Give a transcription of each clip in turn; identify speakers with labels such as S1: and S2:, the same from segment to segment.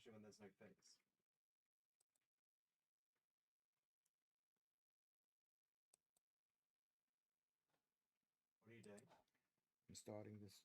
S1: especially when there's no face. What are you doing?
S2: I'm starting this.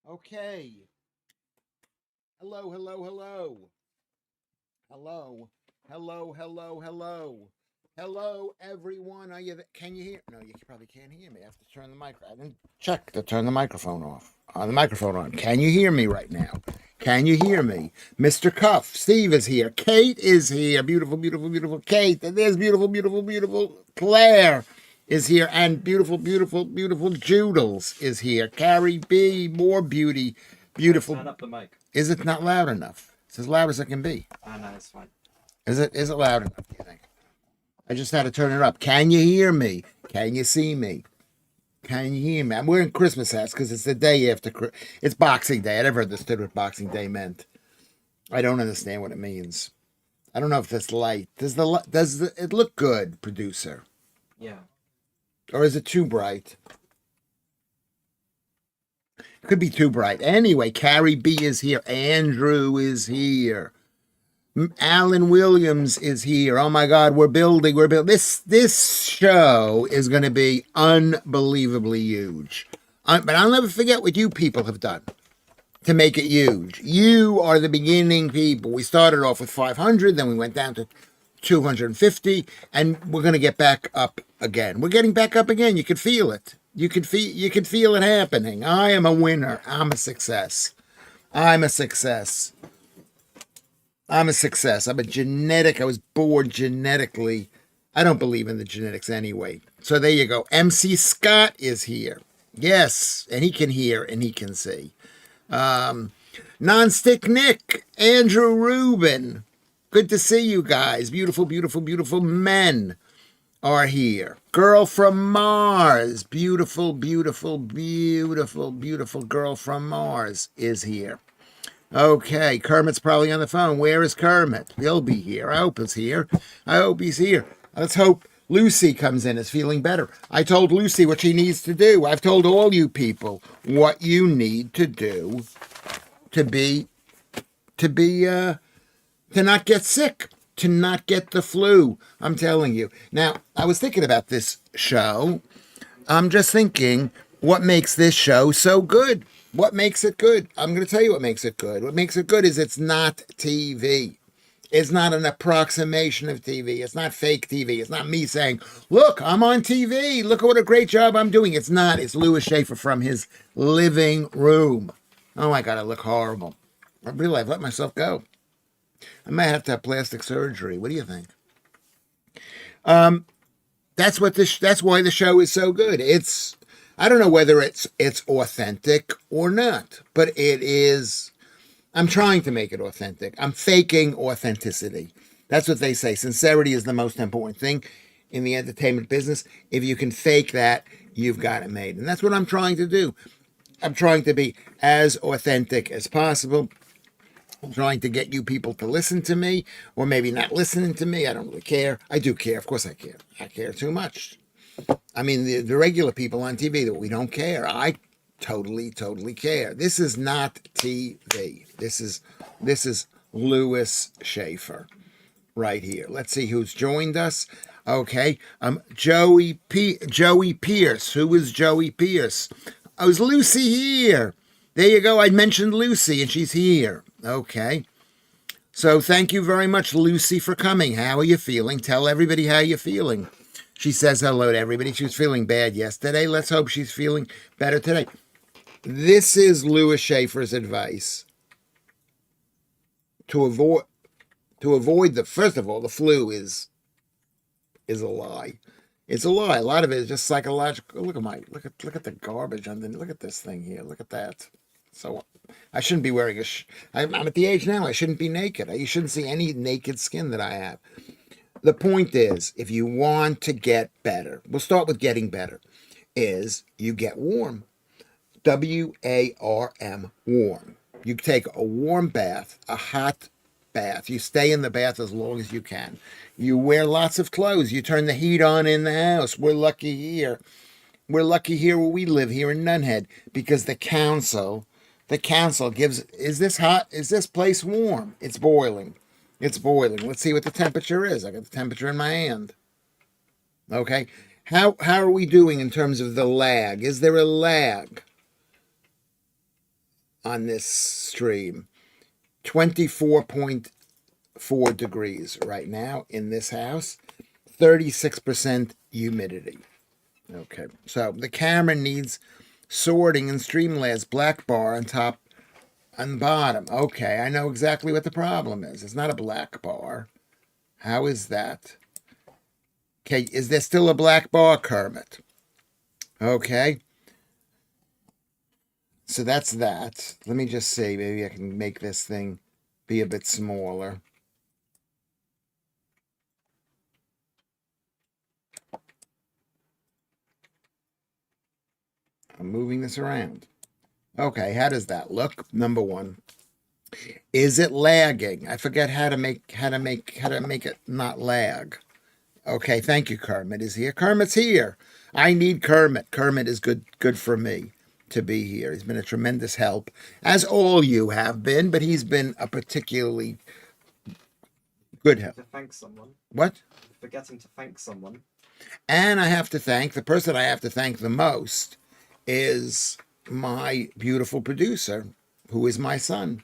S2: Okay. Hello, hello, hello. Hello. Hello, hello, hello. Hello, everyone. Are you can you hear? No, you probably can't hear me. I have to turn the microphone. I didn't check to turn the microphone off. The microphone on. Can you hear me right now? Can you hear me? Mr. Cuff, Steve is here. Kate is here. Beautiful, beautiful, beautiful Kate. And there's beautiful, beautiful, beautiful Claire is here. And beautiful, beautiful, beautiful Joodles is here. Carrie B, more beauty. Beautiful.
S1: Turn up the mic.
S2: Is it not loud enough? It's as loud as it can be.
S1: No, it's fine.
S2: Is it loud enough, do you think? I just had to turn it up. Can you hear me? Can you see me? Can you hear me? I'm wearing Christmas hats because it's the day after. It's Boxing Day. I never understood what Boxing Day meant. I don't understand what it means. I don't know if this light does it look good, producer?
S1: Yeah.
S2: Or is it too bright? It could be too bright. Anyway, Carrie B is here. Andrew is here. Alan Williams is here. Oh my God, we're building. This show is going to be unbelievably huge. But I'll never forget what you people have done to make it huge. You are the beginning people. We started off with 500, then we went down to 250, and we're going to get back up again. We're getting back up again. You can feel it. You can feel it happening. I am a winner. I'm a success. I'm a success. I'm a success. I'm a genetic. I was born genetically. I don't believe in the genetics anyway. So there you go. MC Scott is here. Yes, and he can hear and he can see. Nonstick Nick, Andrew Rubin. Good to see you guys. Beautiful, beautiful, beautiful men are here. Girl from Mars. Beautiful, beautiful, beautiful, beautiful girl from Mars is here. Okay, Kermit's probably on the phone. Where is Kermit? He'll be here. I hope he's here. I hope he's here. Let's hope Lucy comes in, is feeling better. I told Lucy what she needs to do. I've told all you people what you need to do to not get sick, to not get the flu. I'm telling you. Now, I was thinking about this show. I'm just thinking, what makes this show so good? What makes it good? I'm going to tell you what makes it good. What makes it good is it's not TV. It's not an approximation of TV. It's not fake TV. It's not me saying, look, I'm on TV. Look at what a great job I'm doing. It's not. It's Lewis Schaffer from his living room. Oh my God, I look horrible. I've let myself go. I might have to have plastic surgery. What do you think? That's why the show is so good. I don't know whether it's authentic or not, but it is. I'm trying to make it authentic. I'm faking authenticity. That's what they say. Sincerity is the most important thing in the entertainment business. If you can fake that, you've got it made. And that's what I'm trying to do. I'm trying to be as authentic as possible. I'm trying to get you people to listen to me, or maybe not listening to me. I don't really care. I do care. Of course I care. I care too much. I mean, the regular people on TV that we don't care. I totally, totally care. This is not TV. This is Lewis Schaffer right here. Let's see who's joined us. Okay, Joey Pierce. Who is Joey Pierce? Oh, is Lucy here? There you go. I mentioned Lucy, and she's here. Okay. So thank you very much, Lucy, for coming. How are you feeling? Tell everybody how you're feeling. She says hello to everybody. She was feeling bad yesterday. Let's hope she's feeling better today. This is Lewis Schaffer's advice to avoid first of all, the flu is a lie. It's a lie. A lot of it is just psychological. Look at the garbage underneath. Look at this thing here. Look at that. So I shouldn't be wearing I'm at the age now. I shouldn't be naked. You shouldn't see any naked skin that I have. The point is, if you want to get better, we'll start with getting better, is you get warm. WARM, warm. You take a warm bath, a hot bath. You stay in the bath as long as you can. You wear lots of clothes. You turn the heat on in the house. We're lucky here. We're lucky here where we live here in Nunhead because the council gives, is this hot? Is this place warm? It's boiling. It's boiling. Let's see what the temperature is. I got the temperature in my hand. Okay. How are we doing in terms of the lag? Is there a lag? on this stream. 24.4 degrees right now in this house. 36% humidity. Okay, so the camera needs sorting in Streamlabs black bar on top and bottom. Okay, I know exactly what the problem is. It's not a black bar. How is that? Okay, is there still a black bar, Kermit? Okay. So that's that. Let me just see. Maybe I can make this thing be a bit smaller. I'm moving this around. Okay, how does that look? Number one. Is it lagging? I forget how to make it not lag. Okay, thank you, Kermit is here. Kermit's here. I need Kermit. Kermit is good for me to be here. He's been a tremendous help, as all you have been, but he's been a particularly good help.
S1: To thank someone.
S2: What?
S1: Forgetting to thank someone.
S2: And I have to thank the person I have to thank the most is my beautiful producer, who is my son.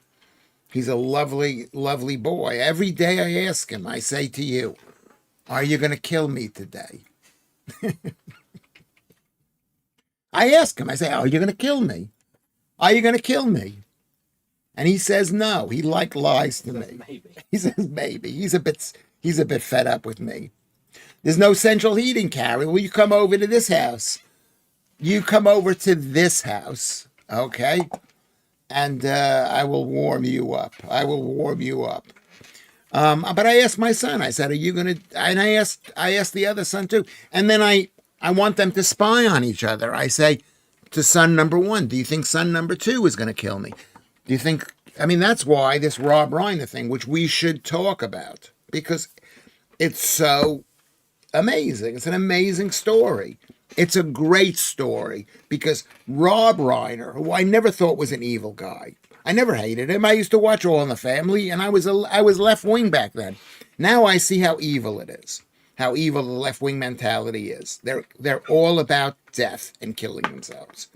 S2: He's a lovely, lovely boy. Every day I ask him, I say to you, are you going to kill me today? I ask him, I say, are you going to kill me? Are you going to kill me? And he says no. He lies to me.
S1: Maybe.
S2: He says maybe. He's a bit fed up with me. There's no central heating, Carrie. Will you come over to this house? You come over to this house, okay? And I will warm you up. I will warm you up. But I asked my son, I said, are you going to, and I asked the other son too. And then I want them to spy on each other. I say to son number one, do you think son number two is going to kill me? Do you think, I mean, that's why this Rob Reiner thing, which we should talk about, because it's so amazing. It's an amazing story. It's a great story because Rob Reiner, who I never thought was an evil guy, I never hated him. I used to watch All in the Family, and I was left wing back then. Now I see how evil it is, how evil the left wing mentality is. They're all about death and killing themselves,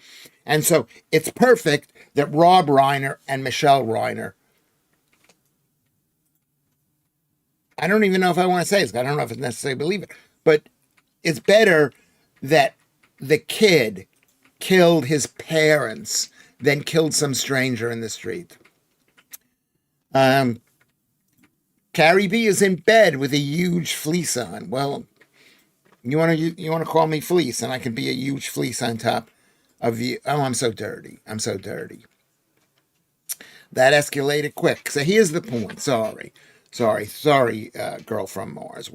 S2: and so it's perfect that Rob Reiner and Michelle Reiner. I don't even know if I want to say this. I don't know if it's necessary to believe it, but it's better that the kid killed his parents than killed some stranger in the street. Carrie B is in bed with a huge fleece on. Well, you want to call me fleece, and I can be a huge fleece on top of you. Oh, I'm so dirty. I'm so dirty. That escalated quick. So here's the point. Sorry, girl from Mars.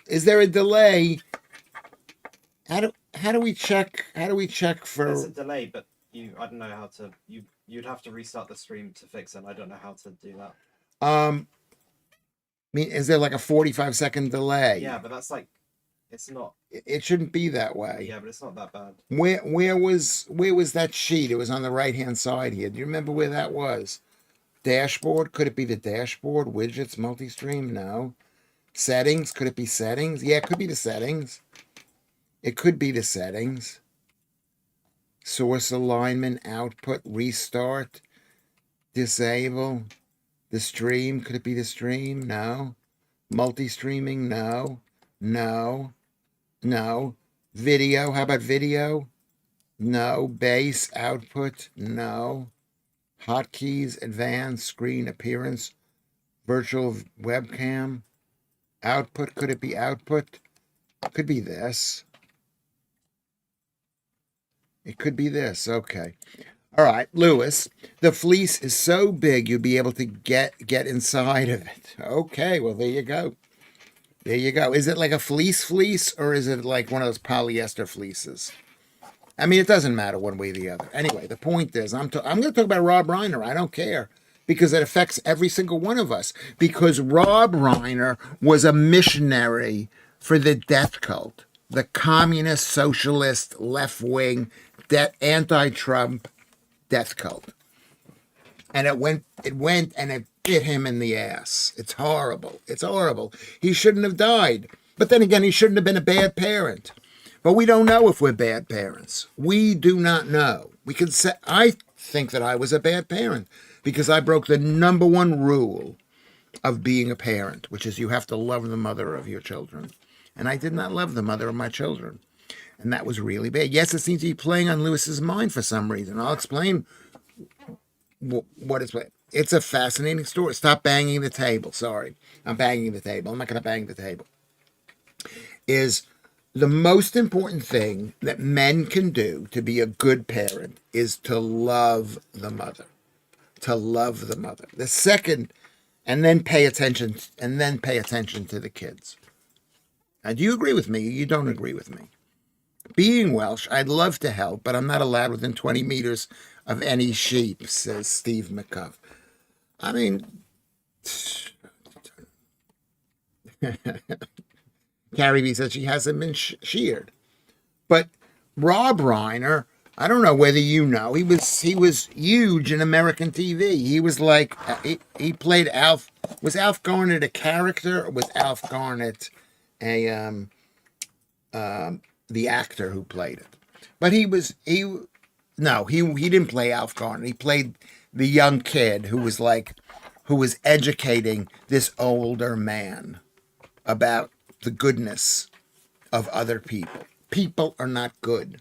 S2: Is there a delay? How do we check? How do we check for?
S1: There's a delay, but I don't know how to. You'd have to restart the stream to fix it. I don't know how to do that.
S2: I mean, is there like a 45-second delay?
S1: Yeah, but that's like, it's not.
S2: It shouldn't be that way.
S1: Yeah, but it's not that bad.
S2: Where was that sheet? It was on the right-hand side here. Do you remember where that was? Dashboard? Could it be the dashboard? Widgets, multi-stream? No. Settings? Could it be settings? Yeah, it could be the settings. It could be the settings. Source alignment, output, restart, disable. The stream, could it be the stream? No. Multi-streaming? No. No. No. Video, how about video? No. Base, output? No. Hotkeys, advanced, screen appearance, virtual webcam. Output, could it be output? Could be this. It could be this. Okay. All right, Lewis. The fleece is so big you'll be able to get inside of it. Okay, well, there you go. There you go. Is it like a fleece, or is it like one of those polyester fleeces? I mean, it doesn't matter one way or the other. Anyway, the point is, I'm going to talk about Rob Reiner. I don't care, because it affects every single one of us. Because Rob Reiner was a missionary for the death cult, the communist, socialist, left-wing, anti-Trump death cult. And it went and it bit him in the ass. It's horrible. It's horrible. He shouldn't have died. But then again, he shouldn't have been a bad parent. But we don't know if we're bad parents. We do not know. We can say, I think that I was a bad parent because I broke the number one rule of being a parent, which is you have to love the mother of your children. And I did not love the mother of my children. And that was really bad. Yes, it seems to be playing on Lewis's mind for some reason. I'll explain what it's. It's a fascinating story. Stop banging the table. Sorry. I'm banging the table. I'm not going to bang the table. Is the most important thing that men can do to be a good parent is to love the mother. To love the mother. The second, and then pay attention to the kids. Now, do you agree with me? You don't agree with me. Being Welsh, I'd love to help, but I'm not allowed within 20 meters of any sheep, says Steve McCuff. I mean, Carrie B says she hasn't been sheared. But Rob Reiner, I don't know whether you know, he was huge in American TV. He was like, he played Alf. Was Alf Garnett a character, or was Alf Garnett the actor who played it? But he didn't play Alf Garnett. He played the young kid who was educating this older man about the goodness of other people. People are not good.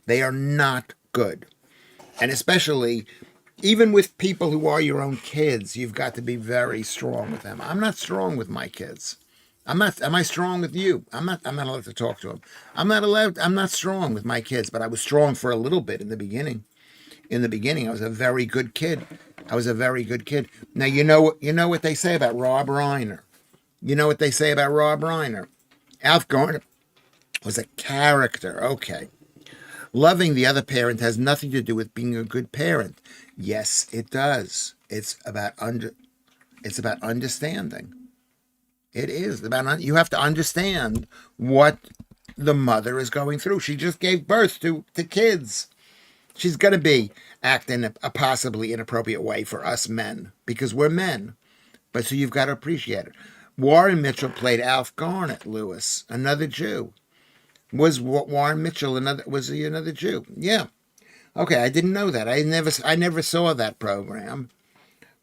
S2: They are not good. And especially, even with people who are your own kids, you've got to be very strong with them. I'm not strong with my kids. Am I strong with you? I'm not allowed to talk to them. I'm not strong with my kids, but I was strong for a little bit in the beginning. I was a very good kid. Now, you know what they say about Rob Reiner. Alf Garnett was a character. Okay. Loving the other parent has nothing to do with being a good parent. Yes, it does. It's about understanding. It is about, you have to understand what the mother is going through. She just gave birth to kids. She's going to be acting a possibly inappropriate way for us men because we're men. But so you've got to appreciate it. Warren Mitchell played Alf Garnett, Lewis, another Jew. Was Warren Mitchell was he another Jew? Yeah. Okay, I didn't know that. I never saw that program.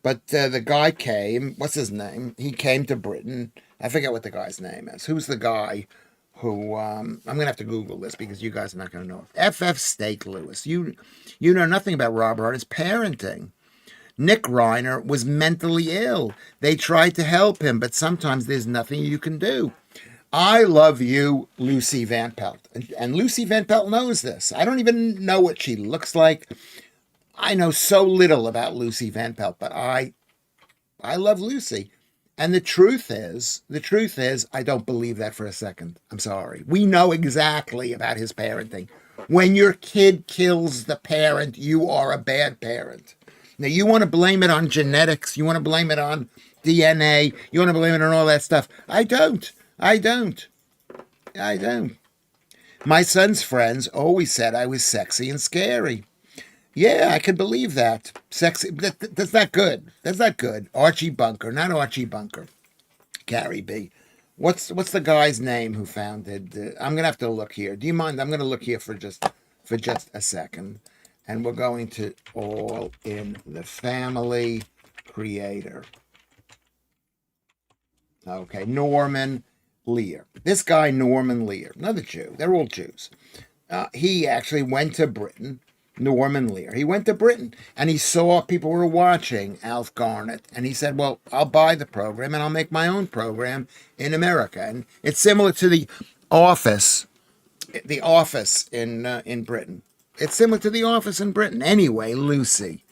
S2: But the guy came, what's his name? He came to Britain. I forget what the guy's name is. Who's the guy who, I'm going to have to Google this because you guys are not going to know. F.F. Steak Lewis. You know nothing about Rob Reiner's parenting. Nick Reiner was mentally ill. They tried to help him, but sometimes there's nothing you can do. I love you, Lucy Van Pelt. And Lucy Van Pelt knows this. I don't even know what she looks like. I know so little about Lucy Van Pelt, but I love Lucy. And the truth is, I don't believe that for a second. I'm sorry. We know exactly about his parenting. When your kid kills the parent, you are a bad parent. Now, you want to blame it on genetics. You want to blame it on DNA. You want to blame it on all that stuff. I don't. My son's friends always said I was sexy and scary. Yeah, I could believe that. Sexy. That's not good. Archie Bunker, not Archie Bunker. Carrie B. What's the guy's name who founded? I'm gonna have to look here. Do you mind? I'm gonna look here for just a second, and we're going to All in the Family creator. Okay, Norman Lear. This guy, Norman Lear, another Jew. They're all Jews. He actually went to Britain. Norman Lear. He went to Britain and he saw people were watching Alf Garnett and he said, well, I'll buy the program and I'll make my own program in America. And it's similar to The Office in Britain. It's similar to The Office in Britain. Anyway, Lucy,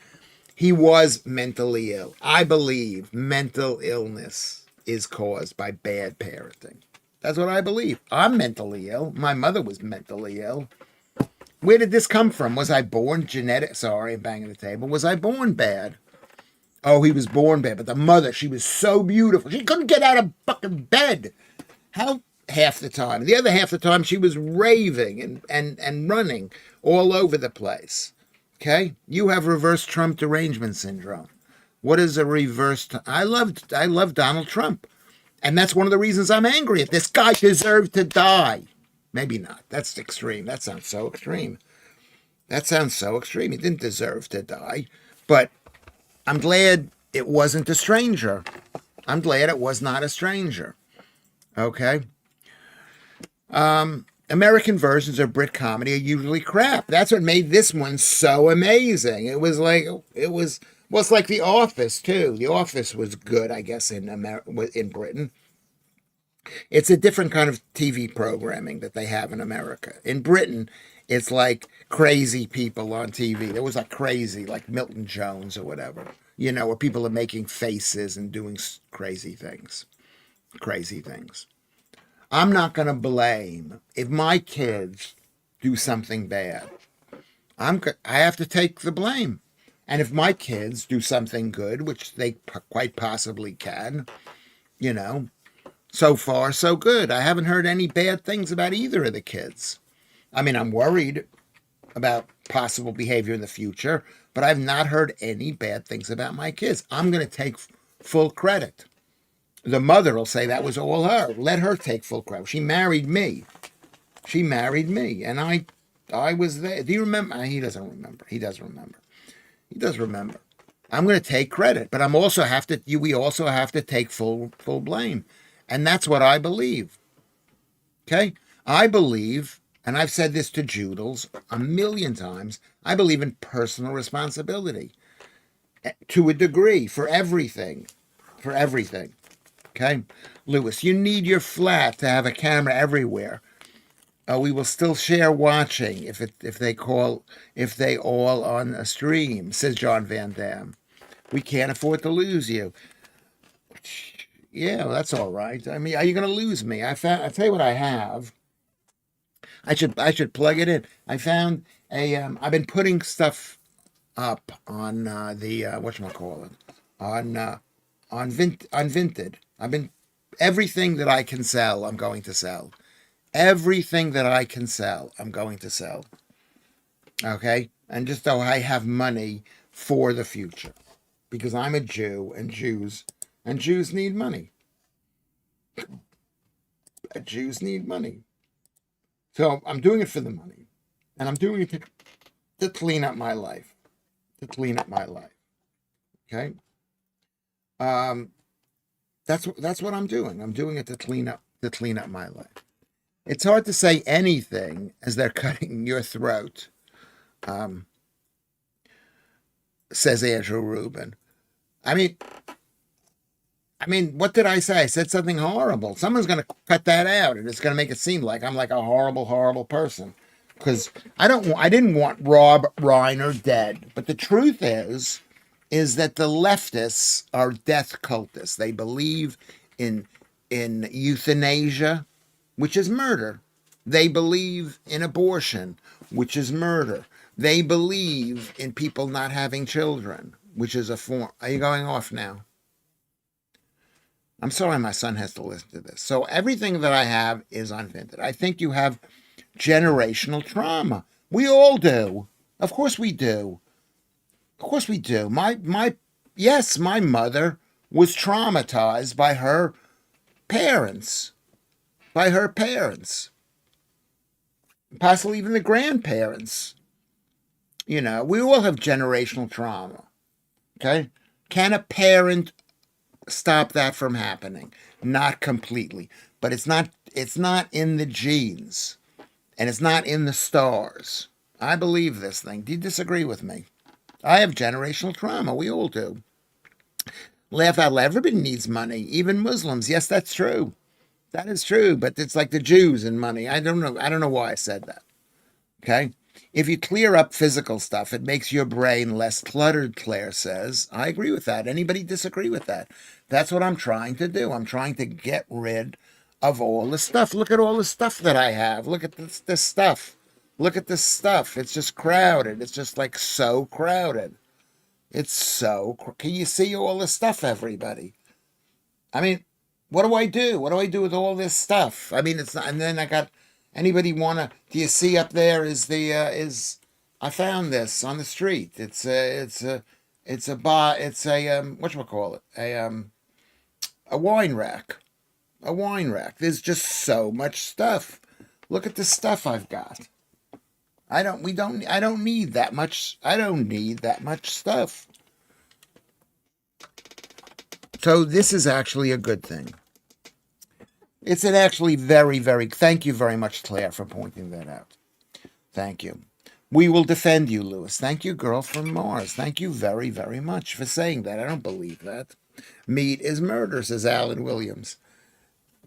S2: he was mentally ill. I believe mental illness is caused by bad parenting. That's what I believe. I'm mentally ill. My mother was mentally ill. Where did this come from? Was I born genetic? Sorry, I'm banging the table. Was I born bad? Oh, he was born bad. But the mother, she was so beautiful. She couldn't get out of fucking bed. How? Half the time. The other half the time, she was raving and running all over the place. Okay? You have reverse Trump derangement syndrome. What is a reverse? I love Donald Trump. And that's one of the reasons I'm angry at this guy deserved to die. Maybe not. That's extreme. That sounds so extreme. That sounds so extreme. He didn't deserve to die. But I'm glad it wasn't a stranger. I'm glad it was not a stranger. Okay? American versions of Brit comedy are usually crap. That's what made this one so amazing. Well, it's like The Office too. The Office was good, I guess, in Britain. It's a different kind of TV programming that they have in America. In Britain, it's like crazy people on TV. There was like crazy, like Milton Jones or whatever, where people are making faces and doing crazy things. Crazy things. I'm not going to blame if my kids do something bad. I have to take the blame. And if my kids do something good, which they quite possibly can, you know, so far so good. I haven't heard any bad things about either of the kids. I mean, I'm worried about possible behavior in the future, but I've not heard any bad things about my kids. I'm going to take full credit. The mother will say that was all her. Let her take full credit. She married me. She married me, and I was there. Do you remember? He doesn't remember. He does remember. He does remember. I'm going to take credit, but I'm also have to. We also have to take full blame, and that's what I believe. Okay, I believe, and I've said this to Joodles a million times. I believe in personal responsibility to a degree for everything, for everything. Okay, Lewis, you need your flat to have a camera everywhere. We will still share watching if they all on a stream, says John Van Dam. We can't afford to lose you. Yeah, well, that's all right. I mean, are you going to lose me? I tell you what I have. I should plug it in. I found a. I've been putting stuff up on the whatchamacallit, on Vinted. I've been everything that I can sell. I'm going to sell. Everything that I can sell, I'm going to sell. Okay? And just so I have money for the future. Because I'm a Jew and Jews need money. Jews need money. So I'm doing it for the money. And I'm doing it to clean up my life. To clean up my life. Okay? Um that's what I'm doing. I'm doing it to clean up my life. It's hard to say anything as they're cutting your throat, um, says Andrew Rubin. I mean, what did I say? I said something horrible. Someone's going to cut that out, and it's going to make it seem like I'm like a horrible, horrible person. Because I didn't want Rob Reiner dead. But the truth is that the leftists are death cultists. They believe in euthanasia, which is murder. They believe in abortion, which is murder. They believe in people not having children, which is a form. Are you going off now? I'm sorry my son has to listen to this. So everything that I have is unvented. I think you have generational trauma. We all do. Of course we do. Of course we do. Yes, my mother was traumatized by her parents. By her parents. Possibly even the grandparents. We all have generational trauma. Okay? Can a parent stop that from happening? Not completely. But it's not in the genes. And it's not in the stars. I believe this thing. Do you disagree with me? I have generational trauma. We all do. Laugh out loud. Everybody needs money. Even Muslims. Yes, that's true. That is true. But it's like the Jews and money. I don't know why I said that. Okay? If you clear up physical stuff, it makes your brain less cluttered, Claire says. I agree with that. Anybody disagree with that? That's what I'm trying to do. I'm trying to get rid of all the stuff. Look at all the stuff that I have. Look at this stuff. Look at this stuff. It's just crowded. It's just like so crowded. It's so. Can you see all the stuff, everybody? I mean, what do I do? What do I do with all this stuff? I mean, it's not. And then I got. Anybody wanna? Do you see up there? I found this on the street. It's a whatchamacallit? A wine rack. A wine rack. There's just so much stuff. Look at the stuff I've got. I don't need that much. I don't need that much stuff. So this is actually a good thing. It's an actually very, very, thank you very much, Claire, for pointing that out. Thank you. We will defend you, Lewis. Thank you, girl from Mars. Thank you very, very much for saying that. I don't believe that. Meat is murder, says Alan Williams.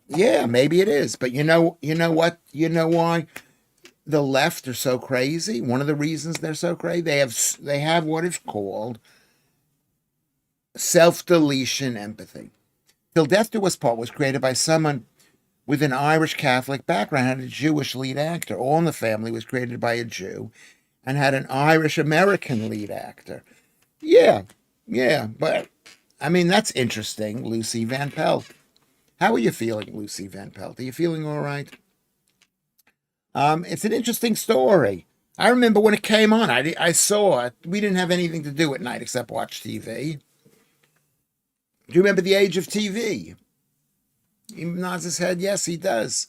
S2: Yeah, maybe it is. But you know what? You know why the left are so crazy? One of the reasons they're so crazy, they have what is called self-deletion empathy. Till Death Do Us Part was created by someone with an Irish Catholic background, had a Jewish lead actor. All in the Family was created by a Jew and had an Irish American lead actor. Yeah, but I mean, that's interesting, Lucy Van Pelt. How are you feeling, Lucy Van Pelt? Are you feeling all right? It's an interesting story. I remember when it came on, I saw it. We didn't have anything to do at night except watch TV. Do you remember the age of TV? He nods his head. Yes, he does.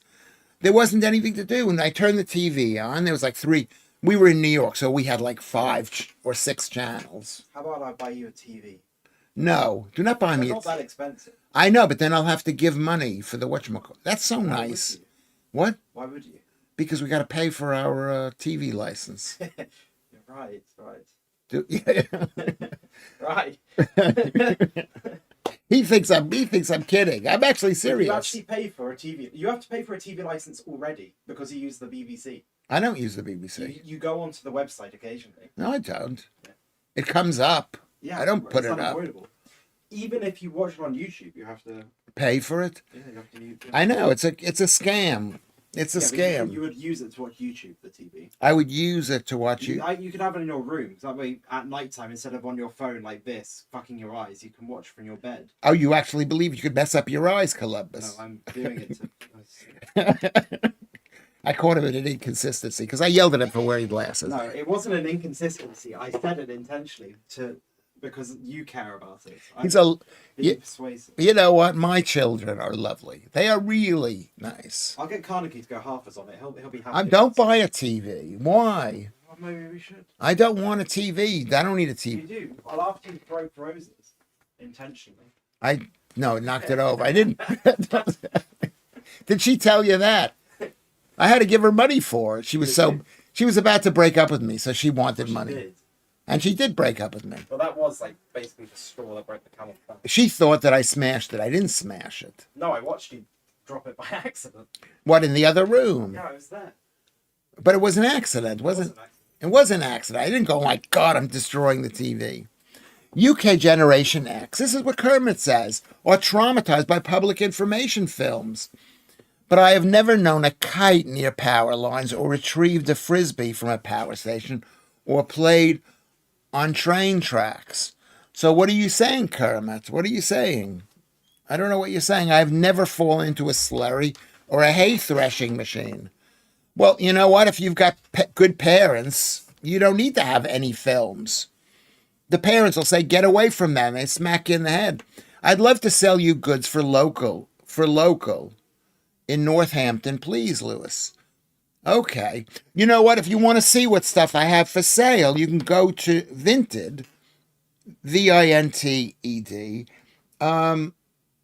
S2: There wasn't anything to do. And I turned the TV on. There was like 3. We were in New York, so we had like 5 or 6 channels.
S1: How about I buy you a TV?
S2: No, do not buy me.
S1: It's not that expensive.
S2: I know, but then I'll have to give money for the whatchamacallit. That's so nice. What?
S1: Why would you?
S2: Because we got to pay for our TV license.
S1: Right.
S2: Yeah.
S1: Right.
S2: He thinks I'm kidding. I'm actually serious.
S1: You actually pay for a TV. You have to pay for a TV license already because you use the BBC.
S2: I don't use the BBC.
S1: You go onto the website occasionally.
S2: No, I don't. Yeah. It comes up. Yeah, I don't put it up.
S1: Even if you watch it on YouTube, you have to
S2: pay for it.
S1: Yeah, you have to.
S2: I know it's a scam. It's a scam.
S1: You would use it to watch YouTube, the TV.
S2: I would use it to watch you.
S1: You could have it in your room. So that way, at nighttime, instead of on your phone like this, fucking your eyes, you can watch from your bed.
S2: Oh, you actually believe you could mess up your eyes, Columbus?
S1: No, I'm doing it to.
S2: I caught him in an inconsistency because I yelled at him for wearing glasses.
S1: No, it wasn't an inconsistency. I said it intentionally because you care about it. Persuasive.
S2: You know what? My children are lovely. They are really nice.
S1: I'll get Carnegie to go half us on it. He'll be happy.
S2: Don't buy a TV. Why?
S1: Well, maybe we should.
S2: I don't want a TV. I don't need a TV.
S1: You do. I'll after you broke roses intentionally.
S2: No, it knocked it over. I didn't. Did she tell you that? I had to give her money for it. She was about to break up with me, so she wanted money. Did. And she did break up with me.
S1: Well, that was like basically the straw that broke the camel's back.
S2: She thought that I smashed it. I didn't smash it.
S1: No, I watched you drop it by accident.
S2: What, in the other room?
S1: Yeah, I was there.
S2: But it was an accident, wasn't it? It was an accident. I didn't go, oh my God, I'm destroying the TV. UK Generation X, this is what Kermit says, are traumatized by public information films. But I have never known a kite near power lines or retrieved a frisbee from a power station or played on train tracks. So what are you saying, Kermit? What are you saying? I don't know what you're saying. I've never fallen into a slurry or a hay threshing machine. Well, you know what? If you've got good parents, you don't need to have any films. The parents will say, get away from that. And they smack you in the head. I'd love to sell you goods for local in Northampton, please, Lewis. Okay. You know what? If you want to see what stuff I have for sale, you can go to Vinted, Vinted,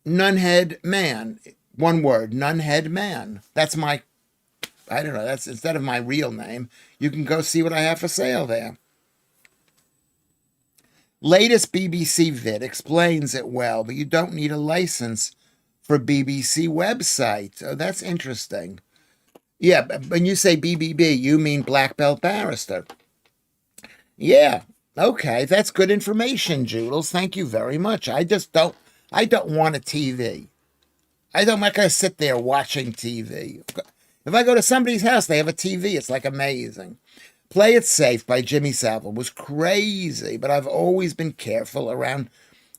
S2: Nunhead Man. One word, Nunhead Man. That's my, I don't know, that's instead of my real name. You can go see what I have for sale there. Latest BBC vid explains it well, but you don't need a license for BBC website. Oh, that's interesting. Yeah, but when you say BBB, you mean Black Belt Barrister. Yeah, okay, that's good information, Joodles. Thank you very much. I don't want a TV. I'm not going to sit there watching TV. If I go to somebody's house, they have a TV. It's like amazing. Play It Safe by Jimmy Savile was crazy, but I've always been careful around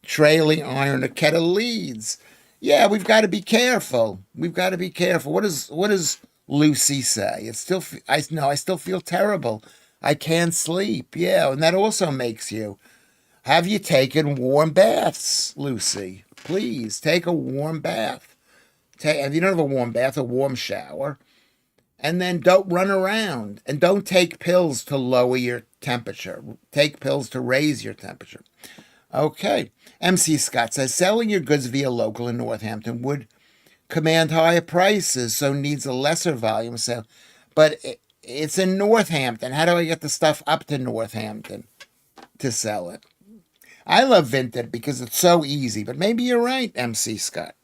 S2: trailing iron or kettle leads. Yeah, we've got to be careful. We've got to be careful. What does Lucy say? I still feel terrible. I can't sleep. Yeah, and that also makes you. Have you taken warm baths, Lucy? Please take a warm bath. If you don't have a warm bath, a warm shower. And then don't run around and don't take pills to lower your temperature. Take pills to raise your temperature. Okay. MC Scott says selling your goods via local in Northampton would command higher prices, so needs a lesser volume sale. But it's in Northampton. How do I get the stuff up to Northampton to sell it? I love Vinted because it's so easy, but maybe you're right, MC Scott.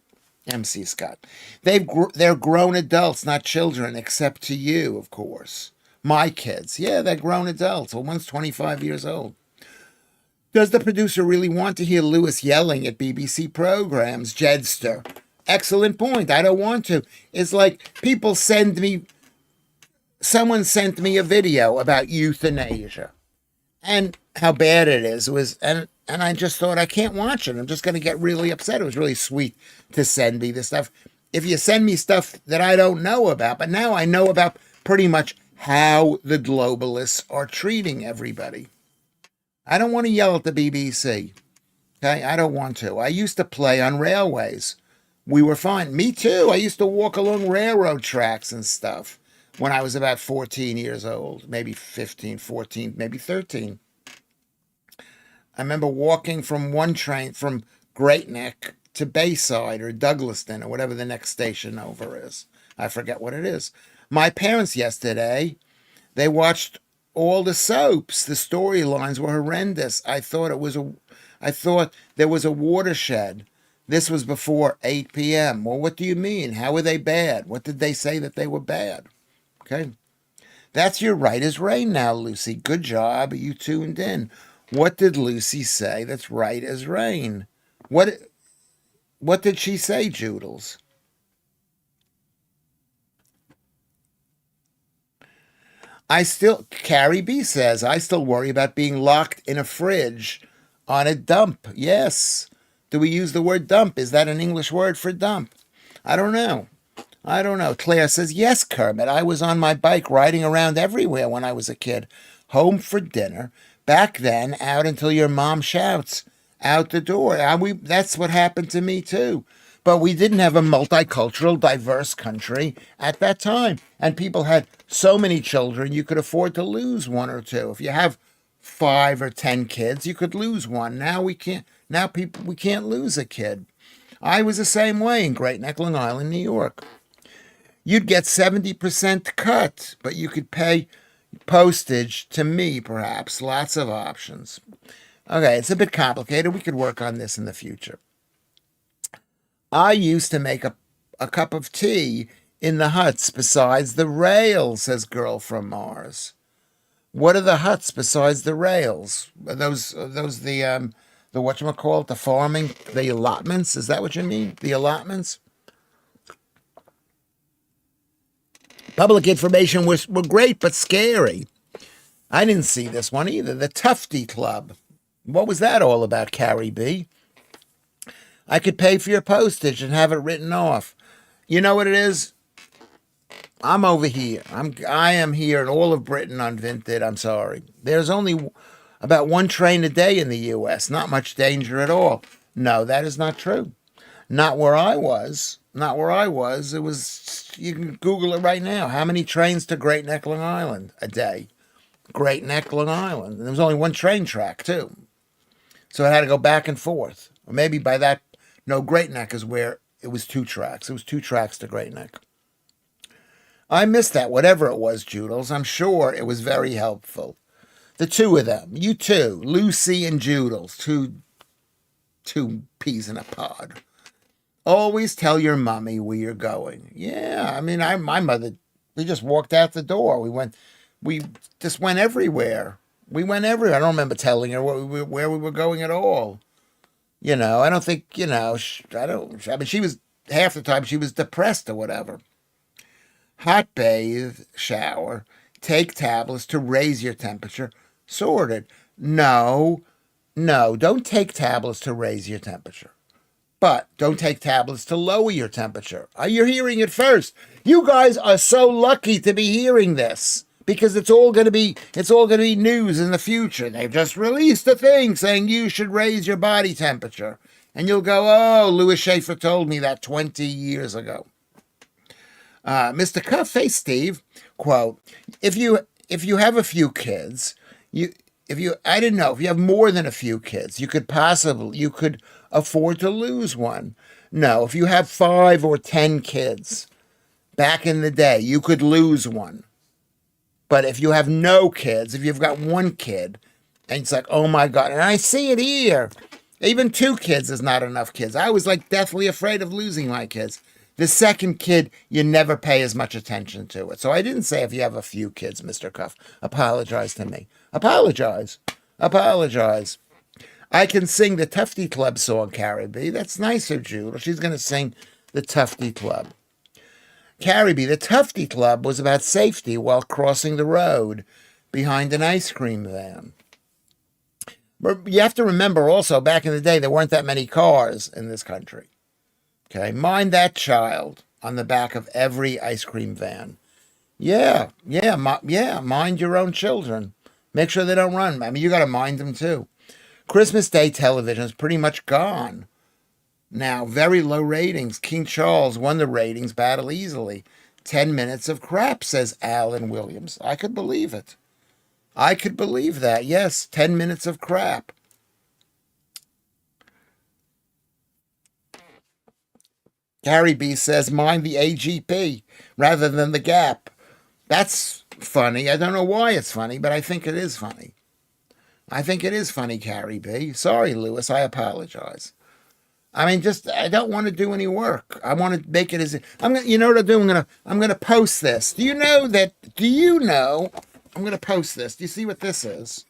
S2: MC Scott. They're grown adults, not children, except to you, of course. My kids. Yeah, they're grown adults. Well, one's 25 years old. Does the producer really want to hear Lewis yelling at BBC programs? Jedster. Excellent point. I don't want to. It's like people someone sent me a video about euthanasia and how bad it is. And I just thought, I can't watch it. I'm just going to get really upset. It was really sweet to send me this stuff. If you send me stuff that I don't know about, but now I know about pretty much how the globalists are treating everybody. I don't want to yell at the BBC. Okay, I don't want to. I used to play on railways. We were fine. Me too. I used to walk along railroad tracks and stuff when I was about 14 years old, maybe 15, 14, maybe 13. I remember walking from one train from Great Neck to Bayside or Douglaston or whatever the next station over is. I forget what it is. My parents yesterday, they watched all the soaps. The storylines were horrendous. I thought there was a watershed. This was before 8 p.m. Well, what do you mean? How were they bad? What did they say that they were bad? Okay. That's your right as rain now, Lucy. Good job. You tuned in. What did Lucy say that's right as rain? What did she say, Joodles? Carrie B says, I still worry about being locked in a fridge on a dump. Yes. Do we use the word dump? Is that an English word for dump? I don't know. Claire says, yes, Kermit. I was on my bike riding around everywhere when I was a kid. Home for dinner. Back then, out until your mom shouts out the door. That's what happened to me too. But we didn't have a multicultural, diverse country at that time. And people had so many children, you could afford to lose one or two. If you have 5 or 10 kids, you could lose one. Now we can't. We can't lose a kid. I was the same way in Great Neck, Long Island, New York. You'd get 70% cut, but you could pay postage to me, perhaps. Lots of options. Okay, it's a bit complicated. We could work on this in the future. I used to make a cup of tea in the huts besides the rails, says Girl from Mars. What are the huts besides the rails? Are those the whatchamacallit, the farming, the allotments? Is that what you mean? The allotments? Public information were great, but scary. I didn't see this one either. The Tufty Club. What was that all about, Carrie B? I could pay for your postage and have it written off. You know what it is? I'm over here. I am here in all of Britain on Vinted. I'm sorry. There's only about one train a day in the U.S. Not much danger at all. No, that is not true. Not where I was. It was, you can Google it right now. How many trains to Great Neck, Long Island a day? Great Neck, Long Island. And there was only one train track, too. So it had to go back and forth. Or maybe by that, no, Great Neck is where it was 2 tracks. It was 2 tracks to Great Neck. I missed that, whatever it was, Joodles. I'm sure it was very helpful. The two of them, you two, Lucy and Joodles, two peas in a pod. Always tell your mommy where you're going. Yeah, I mean, my mother, we just walked out the door. We just went everywhere. I don't remember telling her where we were going at all. You know, I don't think, you know, she was, half the time she was depressed or whatever. Hot bathe, shower, take tablets to raise your temperature, sorted. No, don't take tablets to raise your temperature. But don't take tablets to lower your temperature. You're hearing it first. You guys are so lucky to be hearing this because it's all going to be news in the future. They've just released a thing saying you should raise your body temperature. And you'll go, oh, Lewis Schaffer told me that 20 years ago. Mr. Cuff, hey Steve, quote, if you have a few kids, I didn't know, if you have more than a few kids, you could afford to lose one. No, if you have 5 or 10 kids, back in the day, you could lose one. But if you have no kids, if you've got one kid, and it's like, oh my God, and I see it here. Even 2 kids is not enough kids. I was like deathly afraid of losing my kids. The second kid, you never pay as much attention to it. So I didn't say if you have a few kids, Mr. Cuff. Apologize to me. Apologize. Apologize. I can sing the Tufty Club song, Carrie B. That's nice of Jude. She's going to sing the Tufty Club. Carrie B, the Tufty Club was about safety while crossing the road behind an ice cream van. But you have to remember also, back in the day, there weren't that many cars in this country. Okay, mind that child on the back of every ice cream van. Yeah, mind your own children. Make sure they don't run. I mean, you got to mind them too. Christmas Day television is pretty much gone. Now, very low ratings. King Charles won the ratings battle easily. 10 minutes of crap, says Alan Williams. I could believe it. I could believe that. Yes, 10 minutes of crap. Gary B says, mind the AGP rather than the Gap. That's funny. I don't know why it's funny, but I think it is funny. I think it is funny, Carrie B. Sorry, Lewis. I apologize. I mean, I don't want to do any work. I want to make it as you know what I'm doing? I'm gonna post this. Do you know? I'm gonna post this. Do you see what this is?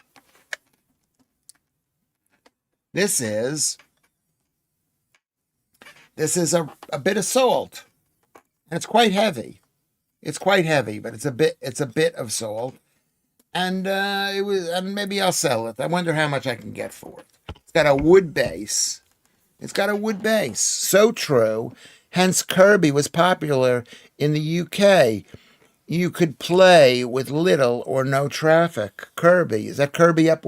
S2: This is a bit of salt. And it's quite heavy. It's quite heavy, but it's a bit of salt. And and maybe I'll sell it. I wonder how much I can get for it. It's got a wood base. So true. Hence, Kirby was popular in the UK. You could play with little or no traffic. Kirby. Is that Kirby up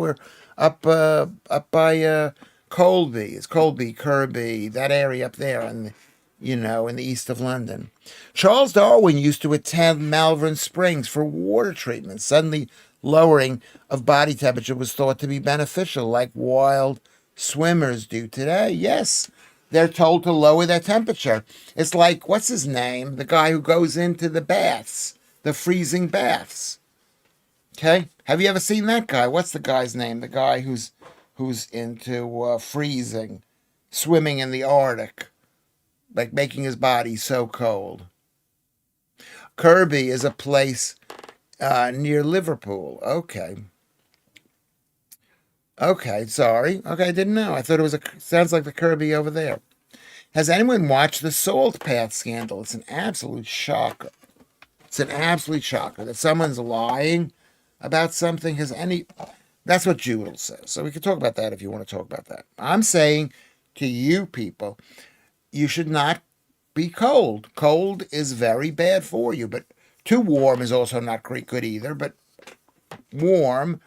S2: by Colby? Is Colby, Kirby, that area up there in the east of London. Charles Darwin used to attend Malvern Springs for water treatment. Suddenly, lowering of body temperature was thought to be beneficial, like wild swimmers do today. Yes, they're told to lower their temperature. It's like, what's his name? The guy who goes into the baths, the freezing baths. Okay? Have you ever seen that guy? What's the guy's name? The guy who's into freezing, swimming in the Arctic, like making his body so cold. Kirby is a place near Liverpool. Okay, sorry. Okay, I didn't know. I thought it was sounds like the Kirby over there. Has anyone watched the Salt Path scandal? It's an absolute shocker. That someone's lying about something. That's what Judel says. So we can talk about that if you want to talk about that. I'm saying to you people, you should not be cold. Cold is very bad for you, but too warm is also not great good either, but warm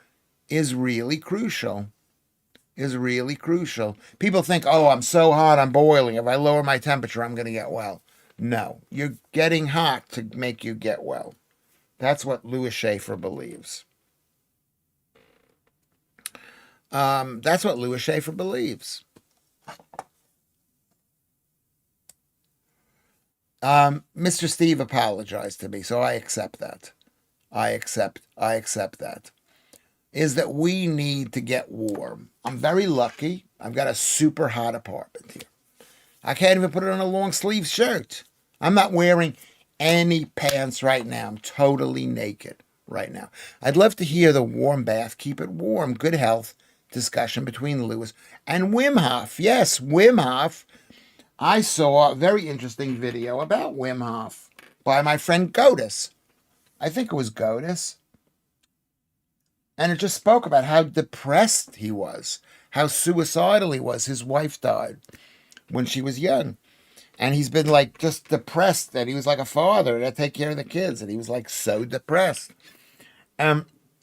S2: is really crucial. People think, oh, I'm so hot, I'm boiling. If I lower my temperature, I'm going to get well. No, you're getting hot to make you get well. That's what Lewis Schaffer believes. Mr. Steve apologized to me, so I accept that. I accept that. Is that we need to get warm. I'm very lucky. I've got a super hot apartment here. I can't even put it on a long sleeve shirt. I'm not wearing any pants right now. I'm totally naked right now. I'd love to hear the warm bath, keep it warm, good health discussion between Lewis and Wim Hof. Yes, Wim Hof. I saw a very interesting video about Wim Hof by my friend Godis. I think it was Godis. And it just spoke about how depressed he was, how suicidal he was. His wife died when she was young. And he's been like just depressed that he was like a father to take care of the kids. And he was like so depressed.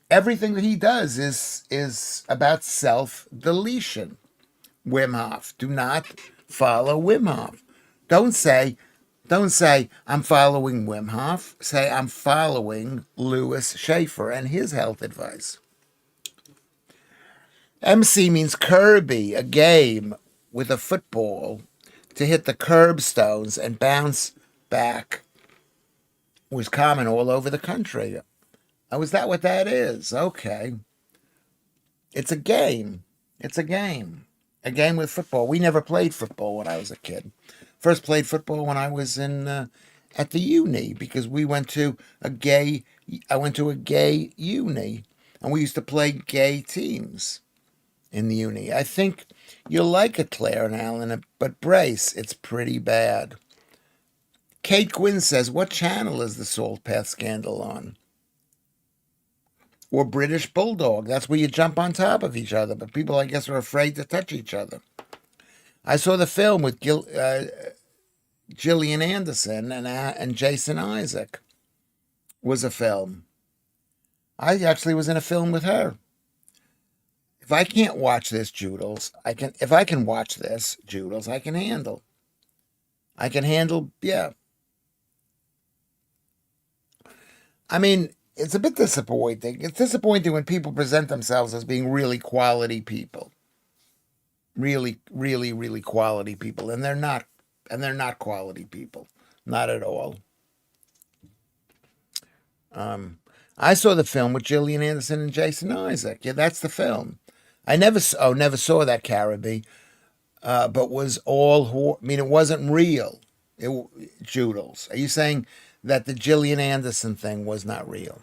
S2: Everything that he does is about self-deletion. Wim Hof. Do not follow Wim Hof. Don't say Don't say, I'm following Wim Hof. Say, I'm following Lewis Schaffer and his health advice. MC means Kirby, a game with a football to hit the curbstones and bounce back was common all over the country. Oh, is that what that is? Okay. It's a game. It's a game. A game with football. We never played football when I was a kid. First played football when I was in at the uni because we went to a gay. I went to a gay uni, and we used to play gay teams in the uni. I think you'll like it, Claire and Alan, but brace. It's pretty bad. Kate Gwynn says, "What channel is the Salt Path Scandal on?" Or British Bulldog. That's where you jump on top of each other, but people, I guess, are afraid to touch each other. I saw the film with Gillian Anderson and Jason Isaac. Was a film. I actually was in a film with her. If I can't watch this, Joodles, I can. If I can watch this, Joodles, I can handle. I can handle. Yeah. I mean, it's a bit disappointing. It's disappointing when people present themselves as being really quality people. Really, really, really quality people. And they're not. And they're not quality people. Not at all. I saw the film with Gillian Anderson and Jason Isaac. Yeah, that's the film. I never saw that, Caribbean. But was all. I mean, it wasn't real. Joodles. Are you saying that the Gillian Anderson thing was not real?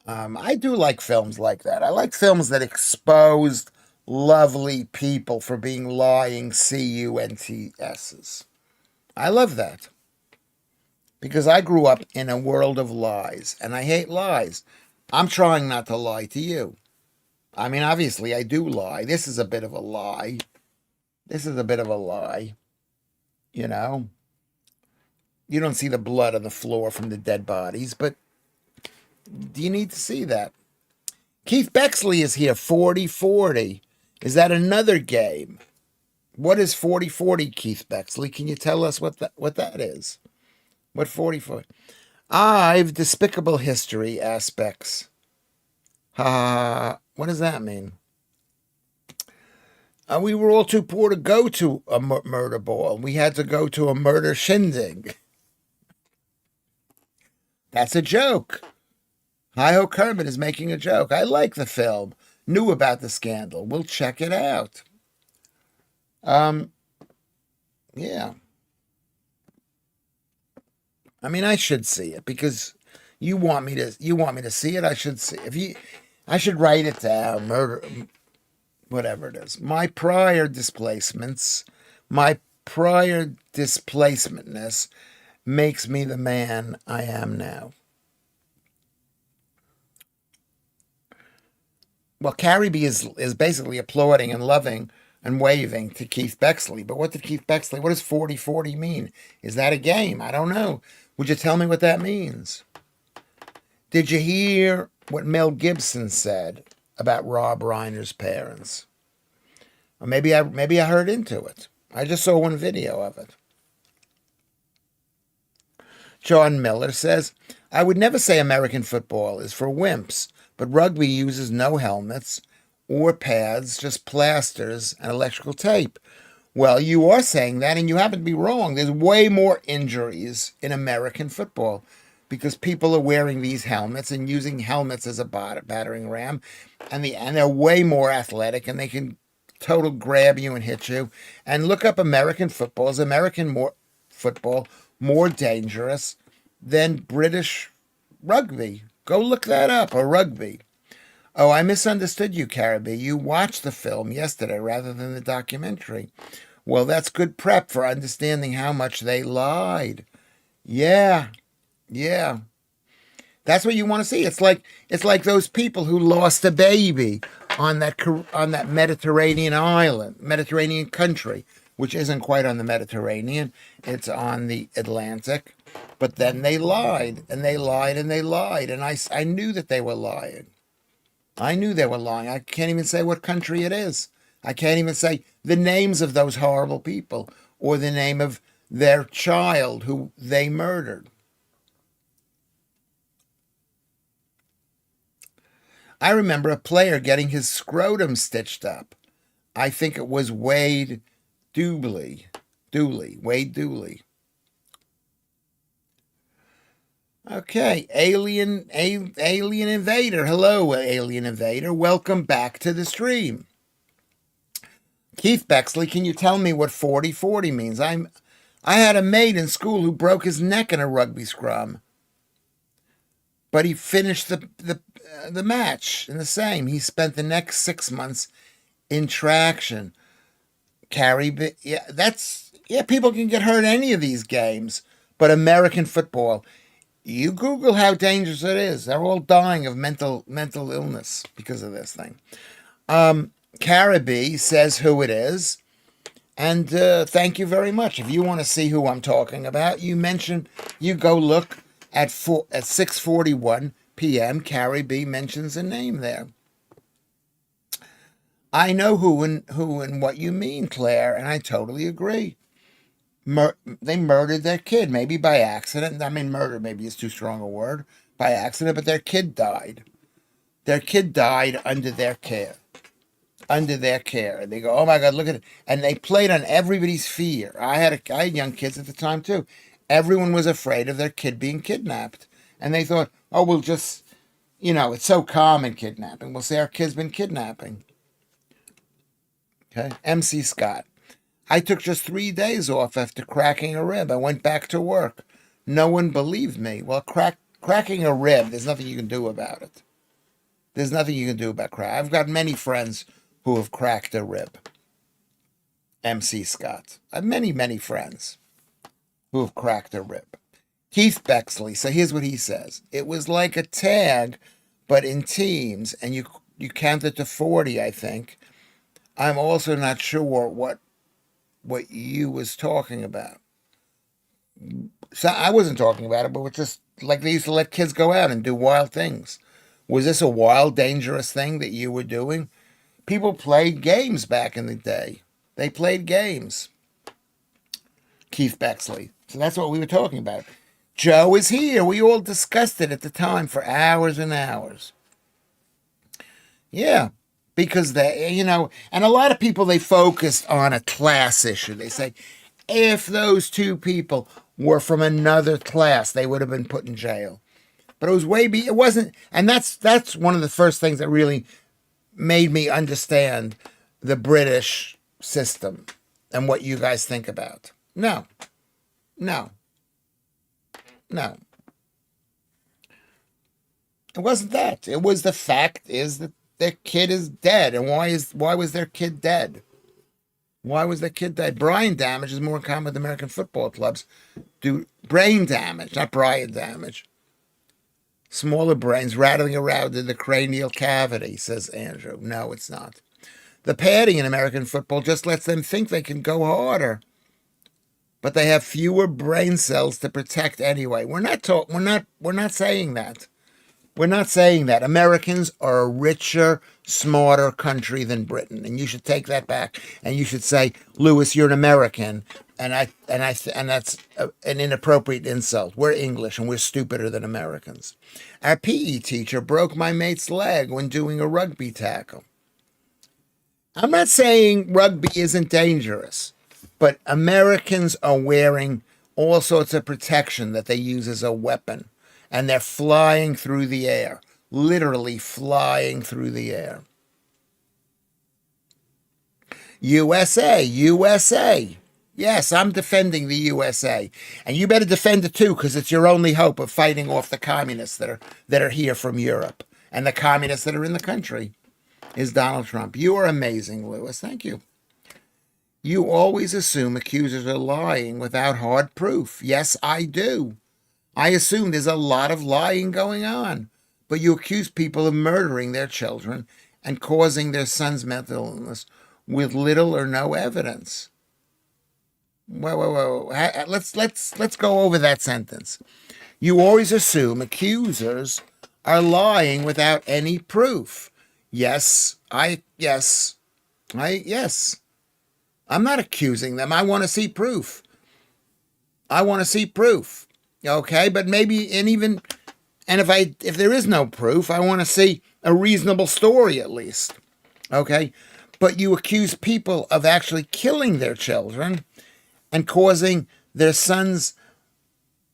S2: I do like films like that. I like films that exposed lovely people for being lying CUNTSs. I love that. Because I grew up in a world of lies, and I hate lies. I'm trying not to lie to you. I mean, obviously, I do lie. This is a bit of a lie. This is a bit of a lie. You know? You don't see the blood on the floor from the dead bodies, but do you need to see that? Keith Bexley is here, 40-40. Is that another game? What is 40-40, Keith Bexley? Can you tell us what that is? What 40-40? I've despicable history aspects. What does that mean? We were all too poor to go to a murder ball. We had to go to a murder shindig. That's a joke. Hi-Ho Kermit is making a joke. I like the film. Knew about the scandal. We'll check it out. Yeah. I mean, I should see it because you want me to see it. I should see. I should write it down. Murder, whatever it is. My prior displacements, my prior displacementness makes me the man I am now. Well, Caribbean is basically applauding and loving and waving to Keith Bexley. But what does 40-40 mean? Is that a game? I don't know. Would you tell me what that means? Did you hear what Mel Gibson said about Rob Reiner's parents? Or maybe I heard into it. I just saw one video of it. John Miller says, I would never say American football is for wimps, but rugby uses no helmets or pads, just plasters and electrical tape. Well, you are saying that, and you happen to be wrong. There's way more injuries in American football because people are wearing these helmets and using helmets as a battering ram, and they're way more athletic, and they can total grab you and hit you. And look up American football. Is American football more dangerous than British rugby? Go look that up, or rugby. Oh, I misunderstood you, Caribbean. You watched the film yesterday rather than the documentary. Well, that's good prep for understanding how much they lied. Yeah. That's what you want to see. It's like those people who lost a baby on that Mediterranean island, Mediterranean country, which isn't quite on the Mediterranean. It's on the Atlantic. But then they lied, and they lied, and they lied. And I knew that they were lying. I knew they were lying. I can't even say what country it is. I can't even say the names of those horrible people or the name of their child who they murdered. I remember a player getting his scrotum stitched up. I think it was Wade Dooley. Wade Dooley. Okay, Alien Invader. Hello, Alien Invader. Welcome back to the stream. Keith Bexley, can you tell me what 40-40 means? I had a mate in school who broke his neck in a rugby scrum, but he finished the match in the same. He spent the next 6 months in traction. People can get hurt in any of these games, but American football, you Google how dangerous it is. They're all dying of mental illness because of this thing. Caribbean says who it is, and thank you very much. If you want to see who I'm talking about, you go look at 6:41 p.m. Caribbean mentions a name there. I know who and what you mean, Claire, and I totally agree. They murdered their kid, maybe by accident. I mean, murder maybe is too strong a word, by accident, but their kid died. Their kid died under their care. And they go, oh my God, look at it. And they played on everybody's fear. I had young kids at the time too. Everyone was afraid of their kid being kidnapped. And they thought, oh, we'll just, it's so common kidnapping. We'll say our kid's been kidnapping. Okay. MC Scott. I took just 3 days off after cracking a rib. I went back to work. No one believed me. Well, cracking a rib, there's nothing you can do about it. There's nothing you can do about crack. I've got many friends who have cracked a rib. MC Scott. I have many friends who have cracked a rib. Keith Bexley. So here's what he says. It was like a tag, but in teams, and you counted to 40, I think. I'm also not sure what you was talking about. So I wasn't talking about it, but it's just like they used to let kids go out and do wild things. Was this a wild, dangerous thing that you were doing? People played games back in the day. They played games. Keith Bexley. So that's what we were talking about. Joe is here. We all discussed it at the time for hours and hours. Yeah. Because and a lot of people, they focused on a class issue. They say, if those two people were from another class, they would have been put in jail. But it wasn't, and that's one of the first things that really made me understand the British system and what you guys think about. No. It wasn't that. It was the fact is that their kid is dead. And why was their kid dead? Why was their kid dead? Brain damage is more common with American football clubs. Do brain damage, not brain damage. Smaller brains rattling around in the cranial cavity, says Andrew. No, it's not. The padding in American football just lets them think they can go harder. But they have fewer brain cells to protect anyway. We're not saying that. We're not saying that. Americans are a richer, smarter country than Britain, and you should take that back. And you should say, Lewis, you're an American, and that's an inappropriate insult. We're English, and we're stupider than Americans. Our PE teacher broke my mate's leg when doing a rugby tackle. I'm not saying rugby isn't dangerous, but Americans are wearing all sorts of protection that they use as a weapon. And they're flying through the air, literally flying through the air. USA. Yes, I'm defending the USA. And you better defend it too, because it's your only hope of fighting off the communists that are here from Europe. And the communists that are in the country is Donald Trump. You are amazing, Lewis. Thank you. You always assume accusers are lying without hard proof. Yes, I do. I assume there's a lot of lying going on, but you accuse people of murdering their children and causing their son's mental illness with little or no evidence. Whoa. Let's go over that sentence. You always assume accusers are lying without any proof. Yes. I'm not accusing them. I want to see proof. I want to see proof. Okay, but maybe, and if there is no proof, I want to see a reasonable story at least. Okay, but you accuse people of actually killing their children and causing their son's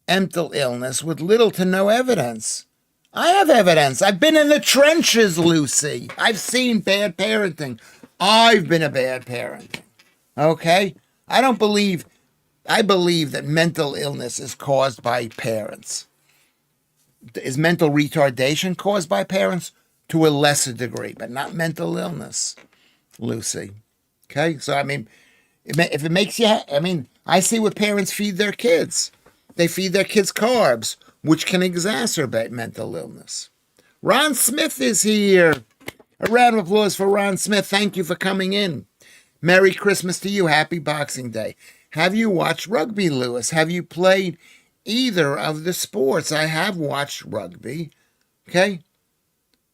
S2: mental illness with little to no evidence. I have evidence. I've been in the trenches, Lucy. I've seen bad parenting. I've been a bad parent. Okay? I believe that mental illness is caused by parents. Is mental retardation caused by parents? To a lesser degree, but not mental illness, Lucy. Okay? So, if it makes you, I see what parents feed their kids. They feed their kids carbs, which can exacerbate mental illness. Ron Smith is here. A round of applause for Ron Smith. Thank you for coming in. Merry Christmas to you. Happy Boxing Day. Have you watched rugby, Lewis? Have you played either of the sports? I have watched rugby. Okay?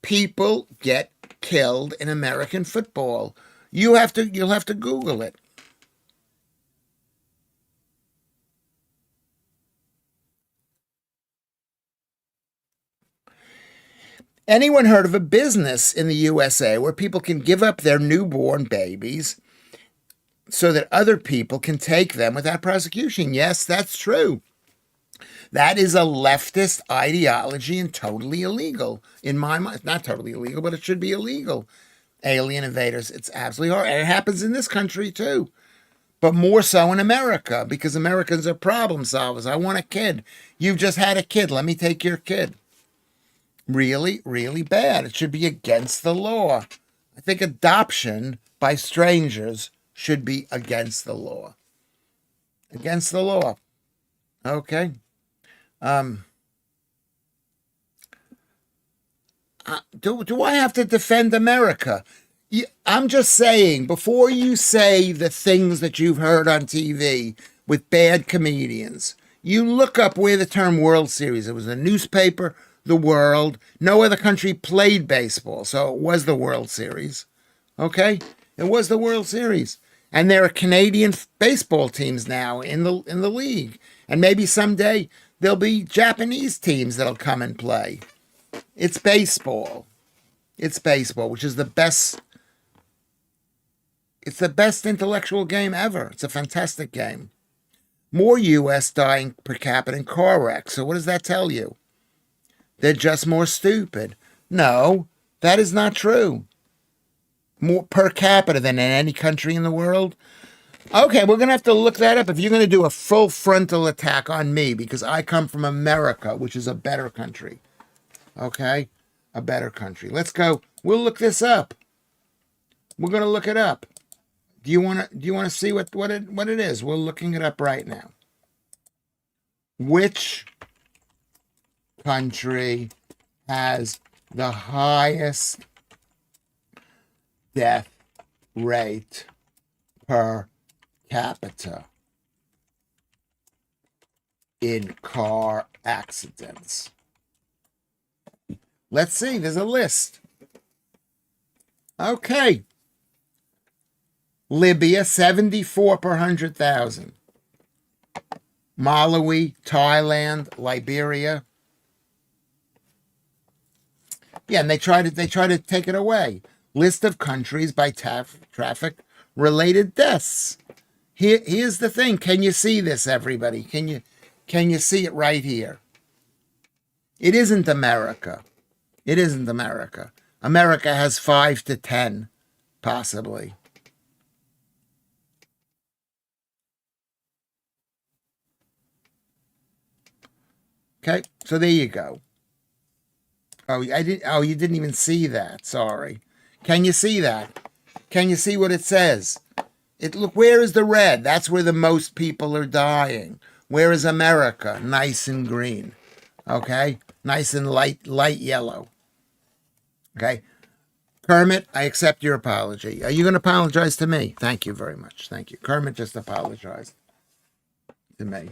S2: People get killed in American football. You'll have to Google it. Anyone heard of a business in the USA where people can give up their newborn babies so that other people can take them without prosecution? Yes, that's true. That is a leftist ideology and totally illegal in my mind. Not totally illegal, but it should be illegal. Alien invaders, it's absolutely horrible. And it happens in this country too, but more so in America because Americans are problem solvers. I want a kid. You've just had a kid. Let me take your kid. Really, really bad. It should be against the law. I think adoption by strangers should be against the law. Against the law. Okay. Do I have to defend America? I'm just saying, before you say the things that you've heard on TV with bad comedians, you look up where the term World Series, it was a newspaper, the World. No other country played baseball, so it was the World Series. Okay? It was the World Series. And there are Canadian baseball teams now in the league. And maybe someday there'll be Japanese teams that'll come and play. It's baseball. It's baseball, which is the best. It's the best intellectual game ever. It's a fantastic game. More U.S. dying per capita in car wrecks. So what does that tell you? They're just more stupid. No, that is not true. More per capita than in any country in the world. Okay, we're going to have to look that up if you're going to do a full frontal attack on me because I come from America, which is a better country. Okay? A better country. Let's go. We'll look this up. We're going to look it up. Do you want to see what it is? We're looking it up right now. Which country has the highest death rate per capita in car accidents? Let's see. There's a list. Okay. Libya, 74 per 100,000. Malawi, Thailand, Liberia. Yeah, and they try to take it away. List of countries by traffic-related deaths. Here's the thing. Can you see this, everybody? Can you see it right here? It isn't America. It isn't America. America has 5 to 10, possibly. Okay, so there you go. Oh, you didn't even see that. Sorry. Can you see that? Can you see what it says? Look, where is the red? That's where the most people are dying. Where is America? Nice and green. Okay? Nice and light yellow. Okay? Kermit, I accept your apology. Are you going to apologize to me? Thank you very much. Thank you. Kermit just apologized to me.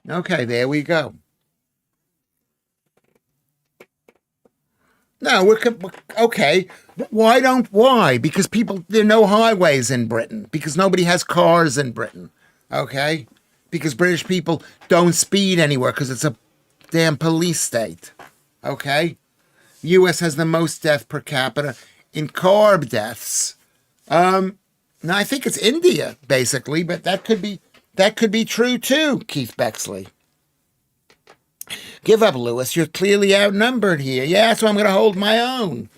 S2: Okay, there we go. No, okay. Why? Because there are no highways in Britain. Because nobody has cars in Britain. Okay? Because British people don't speed anywhere because it's a damn police state. Okay? U.S. has the most death per capita in carb deaths. Now I think it's India basically, but that could be true too. Keith Bexley, give up, Lewis. You're clearly outnumbered here. Yeah, so I'm going to hold my own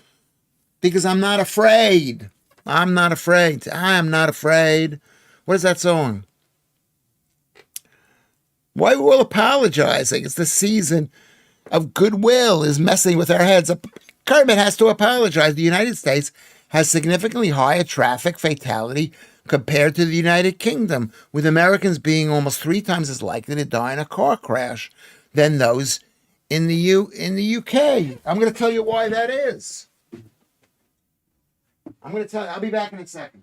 S2: because I'm not afraid. I'm not afraid. I am not afraid. What is that song? Why are we all apologizing? It's the season of goodwill is messing with our heads. Kermit has to apologize. The United States has significantly higher traffic fatality compared to the United Kingdom, with Americans being almost 3 times as likely to die in a car crash than those in the UK. I'm going to tell you why that is. I'm going to tell you. I'll be back in a second.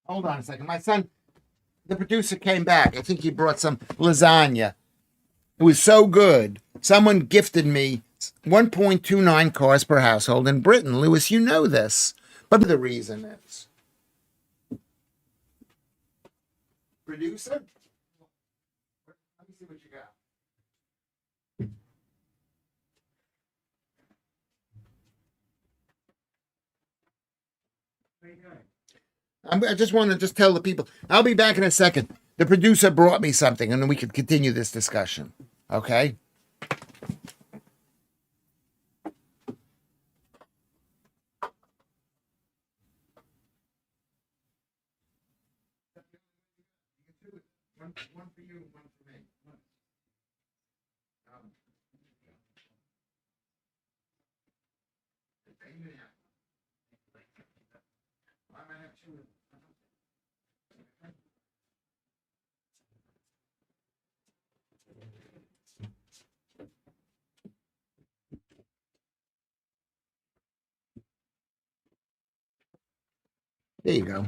S2: Hold on a second. My son, the producer, came back. I think he brought some lasagna. It was so good. Someone gifted me 1.29 cars per household in Britain. Lewis, you know this. But the reason is, producer, let me see what you got. I just want to tell the people. I'll be back in a second. The producer brought me something, and then we could continue this discussion. Okay? One for you and one for me. I might have 2. There you go.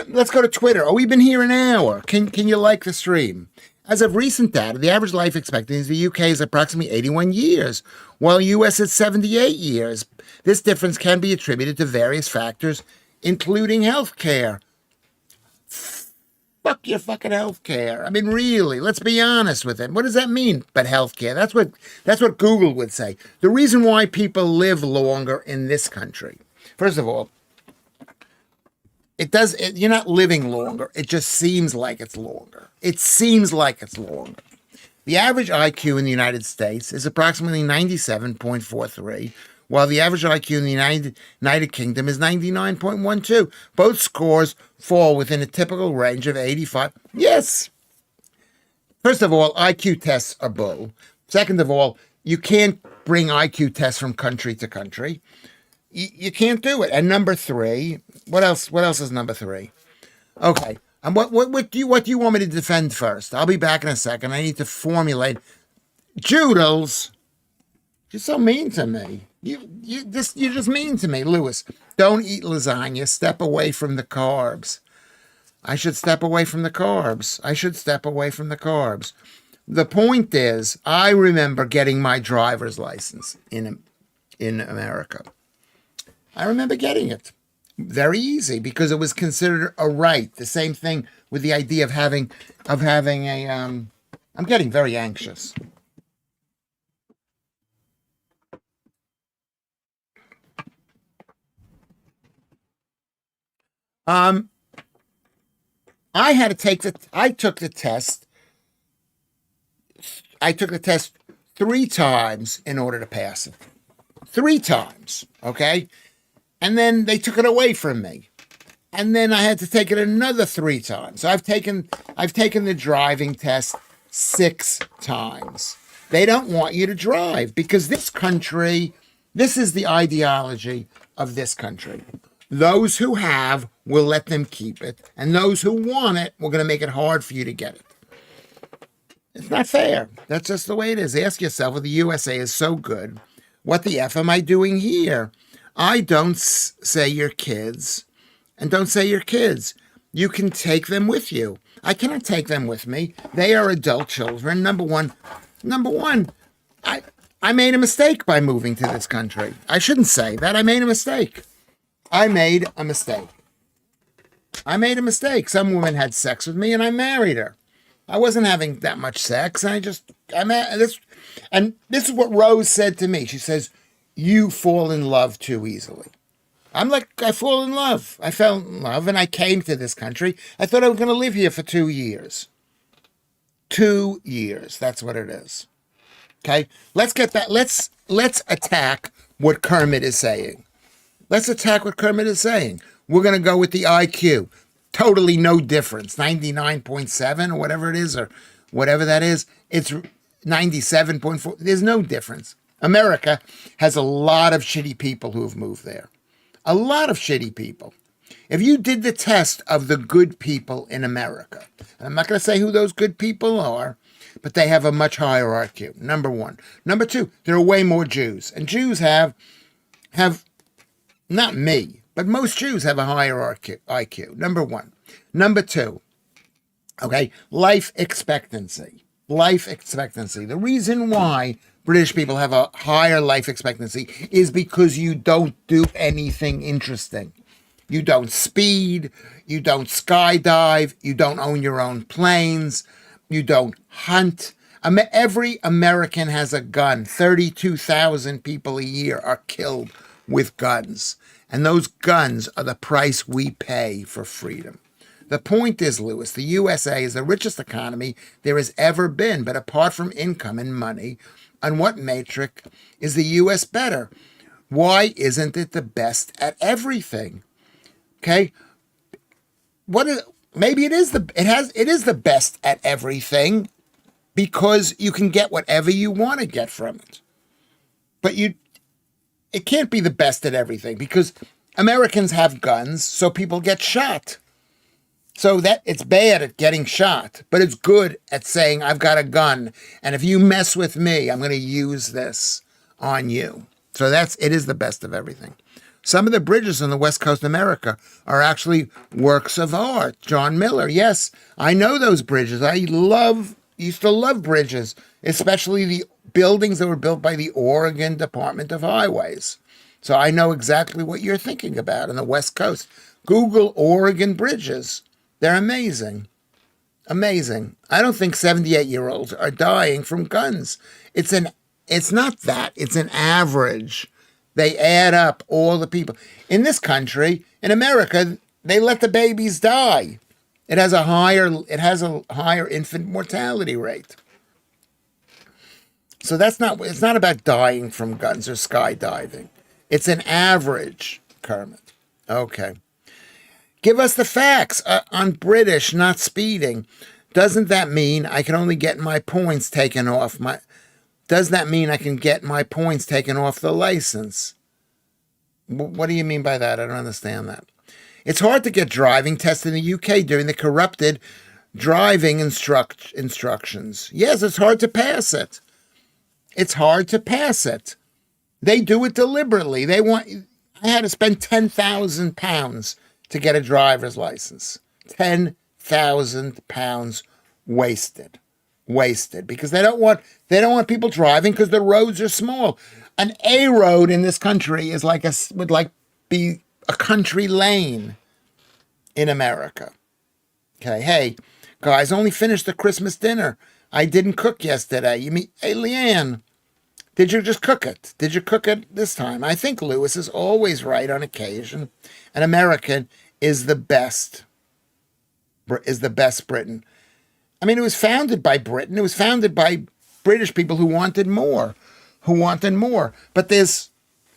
S2: Let's go to Twitter. Oh, we've been here an hour. Can you like the stream? As of recent data, the average life expectancy in the UK is approximately 81 years, while US is 78 years. This difference can be attributed to various factors, including healthcare. Fuck your fucking healthcare. I mean, really, let's be honest with it. What does that mean? But healthcare. That's what Google would say. The reason why people live longer in this country. First of all, you're not living longer. It just seems like it's longer. It seems like it's longer. The average IQ in the United States is approximately 97.43, while the average IQ in the United Kingdom is 99.12. Both scores fall within a typical range of 85. Yes. First of all, IQ tests are bull. Second of all, you can't bring IQ tests from country to country. You can't do it. And number 3, what else is number 3? Okay. And what do you want me to defend first? I'll be back in a second. I need to formulate. Joodles, you're so mean to me. You're just mean to me, Lewis. Don't eat lasagna. Step away from the carbs. I should step away from the carbs. The point is, I remember getting my driver's license in America. I remember getting it. Very easy because it was considered a right. The same thing with the idea of having a I'm getting very anxious. I took the test. I took the test 3 times in order to pass it. 3 times, okay? And then they took it away from me. And then I had to take it another 3 times. So I've taken the driving test 6 times. They don't want you to drive because this is the ideology of this country. Those who have will let them keep it. And those who want it, we're going to make it hard for you to get it. It's not fair. That's just the way it is. Ask yourself if the USA is so good. What the F am I doing here? I don't say your kids, and don't say your kids. You can take them with you. I cannot take them with me. They are adult children. Number one, I made a mistake by moving to this country. I shouldn't say that. I made a mistake. I made a mistake. Some woman had sex with me and I married her. I wasn't having that much sex. This is what Rose said to me. She says, you fall in love too easily. I'm like, I fall in love. I fell in love and I came to this country. I thought I was going to live here for 2 years. 2 years. That's what it is. Okay. Let's get that. Let's attack what Kermit is saying. We're going to go with the IQ. Totally no difference. 99.7 or whatever it is, or whatever that is. It's 97.4. There's no difference. America has a lot of shitty people who have moved there. A lot of shitty people. If you did the test of the good people in America, and I'm not going to say who those good people are, but they have a much higher IQ, number one. Number two, there are way more Jews. And Jews have not me, but most Jews have a higher IQ, number one. Number two, okay, life expectancy. The reason why British people have a higher life expectancy is because you don't do anything interesting. You don't speed, you don't skydive, you don't own your own planes, you don't hunt. Every American has a gun. 32,000 people a year are killed with guns. And those guns are the price we pay for freedom. The point is, Lewis, the USA is the richest economy there has ever been. But apart from income and money, on what metric is the US better? Why isn't it the best at everything? Okay? Maybe it is the best at everything because you can get whatever you want to get from it. But it can't be the best at everything because Americans have guns, so people get shot. So that it's bad at getting shot, but it's good at saying, I've got a gun, and if you mess with me, I'm going to use this on you. So it is the best of everything. Some of the bridges on the West Coast of America are actually works of art. John Miller, yes, I know those bridges. Used to love bridges, especially the buildings that were built by the Oregon Department of Highways. So I know exactly what you're thinking about on the West Coast. Google Oregon bridges. They're amazing. Amazing. I don't think 78-year-olds are dying from guns. It's not that. It's an average. They add up all the people. In this country, in America, they let the babies die. It has a higher infant mortality rate. So it's not about dying from guns or skydiving. It's an average, Kermit. Okay. Give us the facts on British not speeding. Doesn't that mean I can only get my points taken off Does that mean I can get my points taken off the license? What do you mean by that? I don't understand that. It's hard to get driving tests in the UK during the corrupted driving instructions. Yes, it's hard to pass it. They do it deliberately. I had to spend £10,000 to get a driver's license. £10,000 wasted because they don't want people driving because the roads are small. An A road in this country is would be a country lane in America. Okay, hey guys, only finished the Christmas dinner. I didn't cook yesterday. Hey Leanne, did you just cook it? Did you cook it this time? I think Lewis is always right on occasion. An American is the best Britain. I mean, it was founded by Britain. It was founded by British people who wanted more. But it's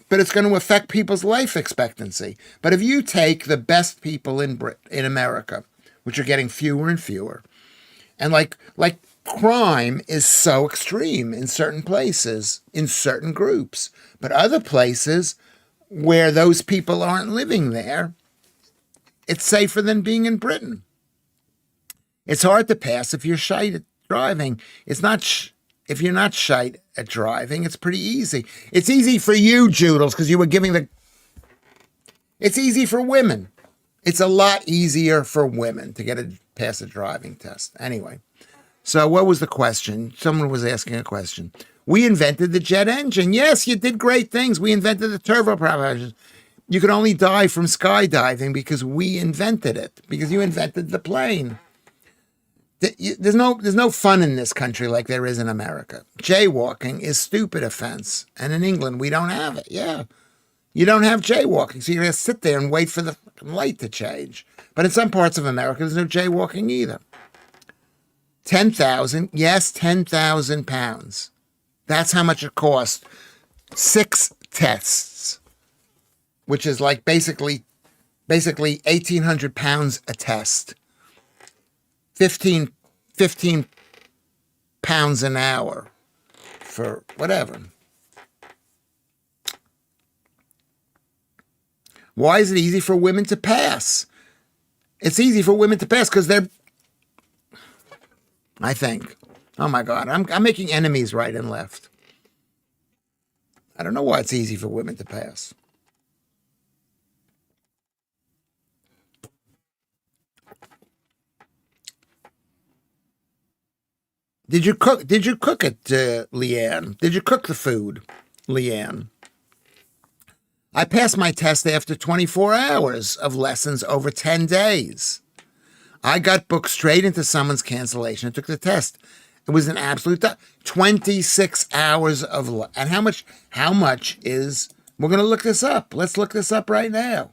S2: going to affect people's life expectancy. But if you take the best people in America, which are getting fewer and fewer, and like crime is so extreme in certain places, in certain groups, but other places where those people aren't living there, it's safer than being in Britain. It's hard to pass if you're shy at driving. If you're not shy at driving, it's pretty easy. It's easy for you, Joodles, because you were giving It's easy for women. It's a lot easier for women to pass a driving test. Anyway, so what was the question? Someone was asking a question. We invented the jet engine. Yes, you did great things. We invented the turboprop engine. You could only die from skydiving because we invented it, because you invented the plane. There's no fun in this country like there is in America. Jaywalking is stupid offense. And in England, we don't have it. Yeah. You don't have jaywalking, so you're going to sit there and wait for the light to change. But in some parts of America, there's no jaywalking either. 10,000, yes, 10,000 pounds. That's how much it cost. 6 tests, which is like basically 1,800 pounds a test. 15 pounds an hour for whatever. Why is it easy for women to pass? It's easy for women to pass because I think, oh my God, I'm making enemies right and left. I don't know why it's easy for women to pass. Did you cook it, Leanne? Did you cook the food, Leanne? I passed my test after 24 hours of lessons over 10 days. I got booked straight into someone's cancellation and took the test. It was an absolute 26 hours of and how much is, we're going to look this up. Let's look this up right now.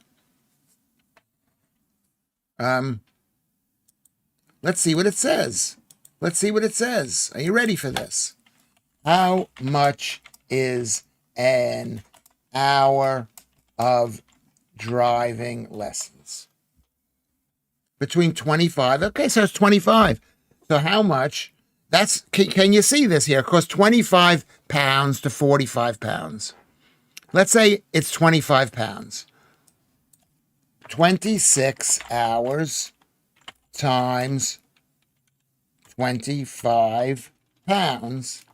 S2: Let's see what it says. Let's see what it says. Are you ready for this? How much is an hour of driving lessons? Between 25. Okay, so it's 25. So how much? Can you see this here? It costs 25 pounds to 45 pounds. Let's say it's 25 pounds. 26 hours times 25 pounds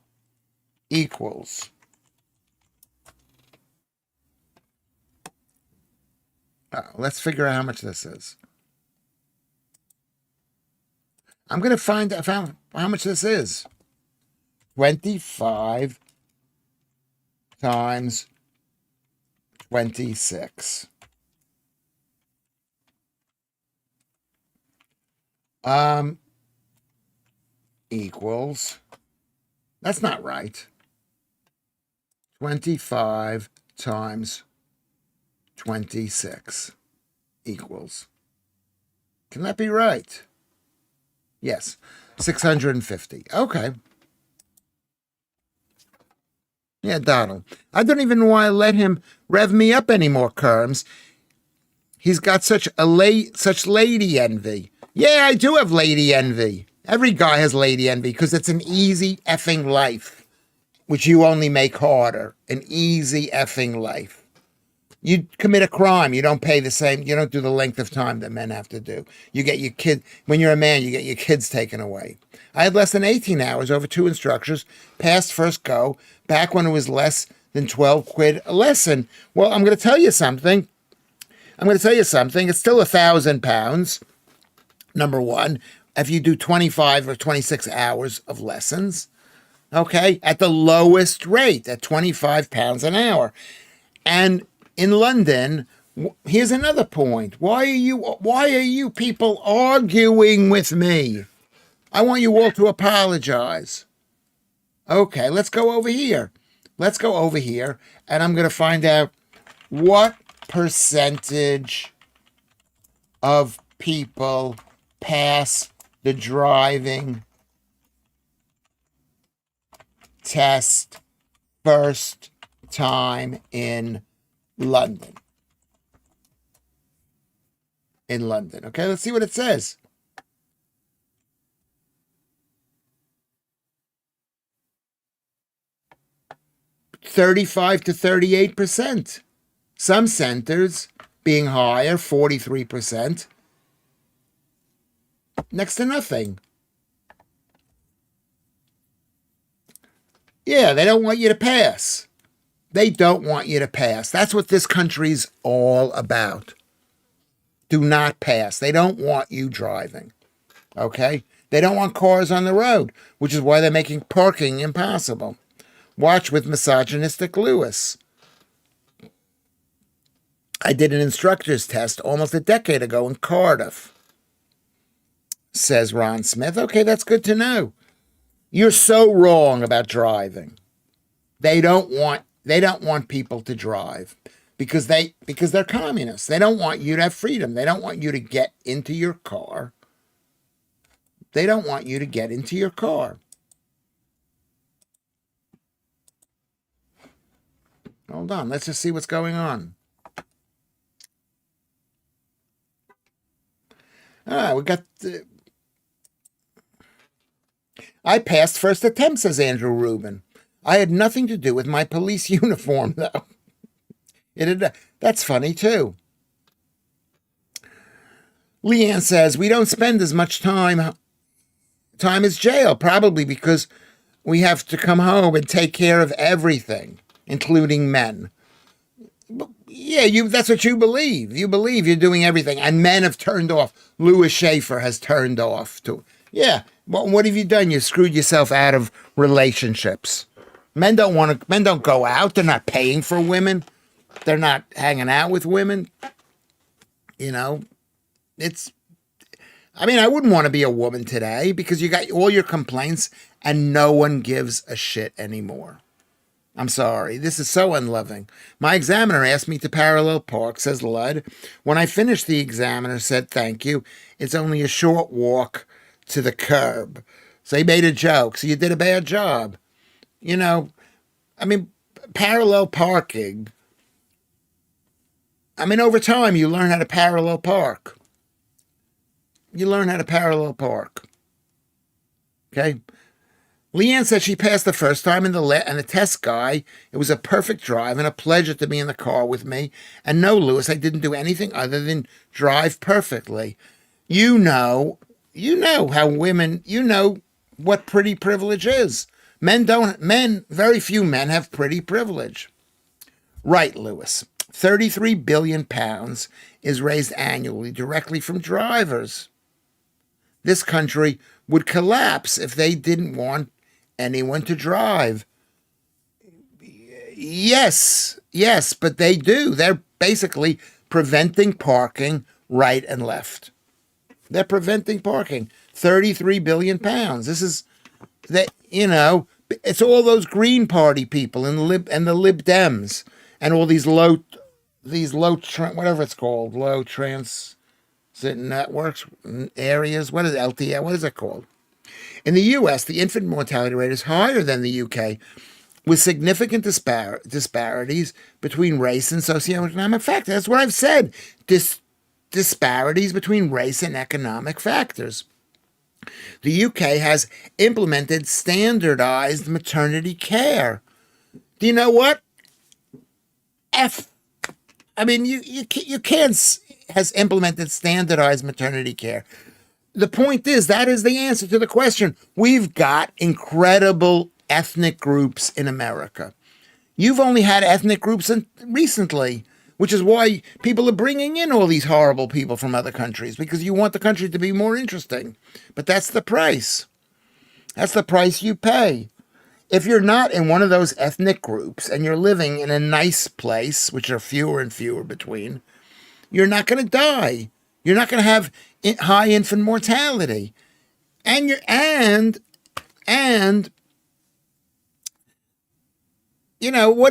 S2: equals let's figure out how much this is. I'm going to find out how much this is. 25 times 26. Equals, that's not right. 25 times 26 equals, can that be right? Yes, 650. Okay. Yeah, Donald. I don't even want to let him rev me up anymore, Kerms. He's got such lady envy. Yeah, I do have lady envy. Every guy has lady envy because it's an easy effing life, which you only make harder. An easy effing life. You commit a crime, you don't pay the same, you don't do the length of time that men have to do. You get your kid, when you're a man, you get your kids taken away. I had less than 18 hours over 2 instructors, passed first go, back when it was less than 12 quid a lesson. Well, I'm going to tell you something. It's still 1,000 pounds. Number one, if you do 25 or 26 hours of lessons, okay, at the lowest rate, at 25 pounds an hour. And in London, here's another point. Why are you people arguing with me? I want you all to apologize. Okay, let's go over here. And I'm going to find out what percentage of people pass the driving test first time in London. Okay, let's see what it says. (35 to 38%). Some centers being higher, 43%. Next to nothing. Yeah, they don't want you to pass. They don't want you to pass. That's what this country's all about. Do not pass. They don't want you driving. Okay? They don't want cars on the road, which is why they're making parking impossible. Watch with misogynistic Lewis. I did an instructor's test almost a decade ago in Cardiff, says Ron Smith. Okay, that's good to know. You're so wrong about driving. They don't want people to drive because they're communists. They don't want you to have freedom. They don't want you to get into your car. They don't want you to get into your car. Hold on, let's just see what's going on. We got I passed first attempt, says Andrew Rubin. I had nothing to do with my police uniform, though. That's funny, too. Leanne says, we don't spend as much time as jail, probably because we have to come home and take care of everything, including men. Yeah, that's what you believe. You believe you're doing everything, and men have turned off. Lewis Schaffer has turned off. Yeah, well, what have you done? You screwed yourself out of relationships. Men don't go out. They're not paying for women. They're not hanging out with women. You know, I wouldn't want to be a woman today because you got all your complaints and no one gives a shit anymore. I'm sorry. This is so unloving. My examiner asked me to parallel park, says Ludd. When I finished, the examiner said, thank you. It's only a short walk to the curb. So he made a joke. So you did a bad job. Parallel parking. Over time, you learn how to parallel park. Okay? Leanne said she passed the first time and the test guy. It was a perfect drive and a pleasure to be in the car with me. And no, Lewis, I didn't do anything other than drive perfectly. You know how women, what pretty privilege is. Very few men have pretty privilege. Right, Lewis. 33 billion pounds is raised annually directly from drivers. This country would collapse if they didn't want anyone to drive. Yes, but they do. They're basically preventing parking right and left. They're preventing parking. 33 billion pounds. This is it's all those Green Party people and the Lib Dems and all these low whatever it's called, low transit networks areas. What is LTN? What is it called? In the U.S., the infant mortality rate is higher than the U.K., with significant disparities between race and socioeconomic factors. That's what I've said. Disparities between race and economic factors. The UK has implemented standardized maternity care. Do you know what? You can't has implemented standardized maternity care. The point is, that is the answer to the question. We've got incredible ethnic groups in America. You've only had ethnic groups recently, which is why people are bringing in all these horrible people from other countries, because you want the country to be more interesting. But that's the price. That's the price you pay. If you're not in one of those ethnic groups and you're living in a nice place, which are fewer and fewer between, you're not going to die. You're not going to have high infant mortality. What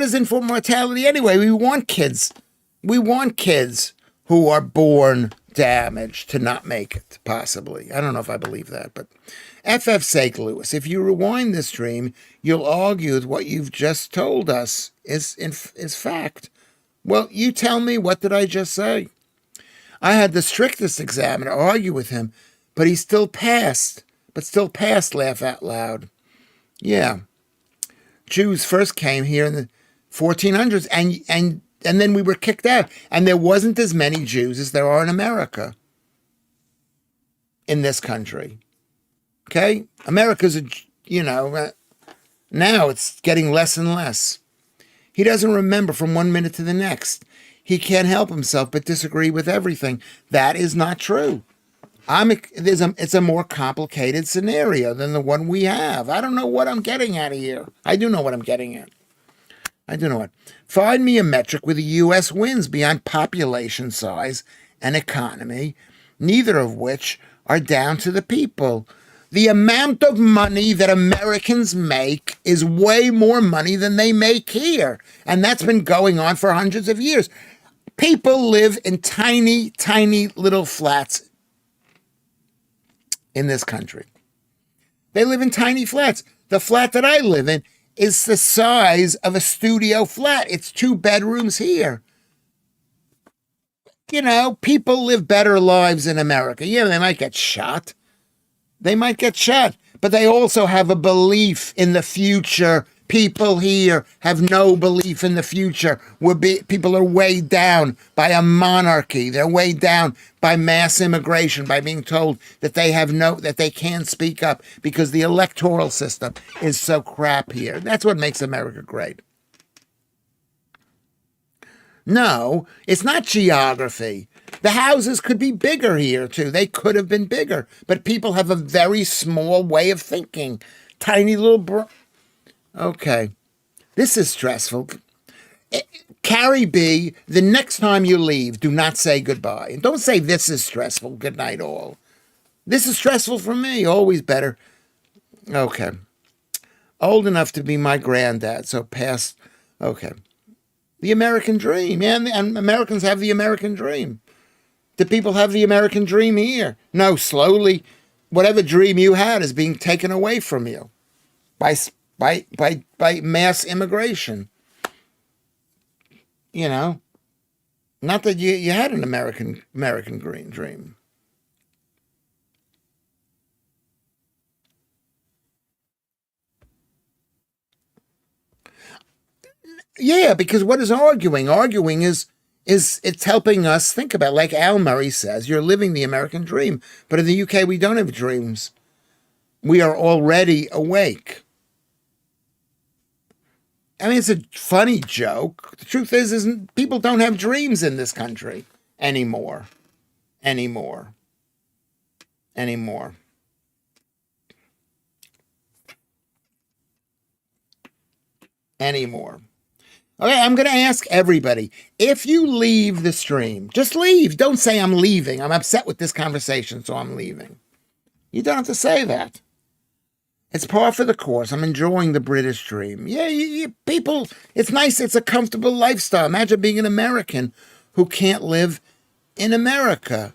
S2: is infant mortality anyway? We want kids who are born damaged to not make it, possibly. I don't know if I believe that, but FF's sake, Lewis, if you rewind this stream, you'll argue that what you've just told us is fact. Well, you tell me, what did I just say? I had the strictest examiner argue with him, but he still passed. Laugh out loud. Yeah. Jews first came here in the 1400s, and then we were kicked out. And there wasn't as many Jews as there are in America, in this country. Okay? America's, now it's getting less and less. He doesn't remember from one minute to the next. He can't help himself but disagree with everything. That is not true. It's a more complicated scenario than the one we have. I don't know what I'm getting at here. I do know what I'm getting at. I do know what. Find me a metric where the U.S. wins beyond population size and economy, neither of which are down to the people. The amount of money that Americans make is way more money than they make here. And that's been going on for hundreds of years. People live in tiny, tiny little flats in this country. They live in tiny flats. The flat that I live in is the size of a studio flat. It's 2 bedrooms here. You know, people live better lives in America. Yeah, they might get shot. They might get shot, but they also have a belief in the future. People here have no belief in the future. People are weighed down by a monarchy. They're weighed down by mass immigration, by being told that that they can't speak up because the electoral system is so crap here. That's what makes America great. No, it's not geography. The houses could be bigger here, too. They could have been bigger. But people have a very small way of thinking. Tiny little... Okay. This is stressful. Carrie B, the next time you leave, do not say goodbye. And don't say this is stressful. Good night, all. This is stressful for me. Always better. Okay. Old enough to be my granddad, so past... Okay. The American dream. Yeah, and Americans have the American dream. Do people have the American dream here? No, slowly, whatever dream you had is being taken away from you by mass immigration. You know, not that you had an American dream. Yeah, because what is arguing? Arguing is it's helping us think about, like Al Murray says, you're living the American dream. But in the UK, we don't have dreams. We are already awake. I mean, it's a funny joke. The truth is people don't have dreams in this country anymore. Anymore. Okay, I'm going to ask everybody, if you leave the stream, just leave. Don't say I'm leaving. I'm upset with this conversation, so I'm leaving. You don't have to say that. It's par for the course. I'm enjoying the British dream. Yeah, people, it's nice. It's a comfortable lifestyle. Imagine being an American who can't live in America.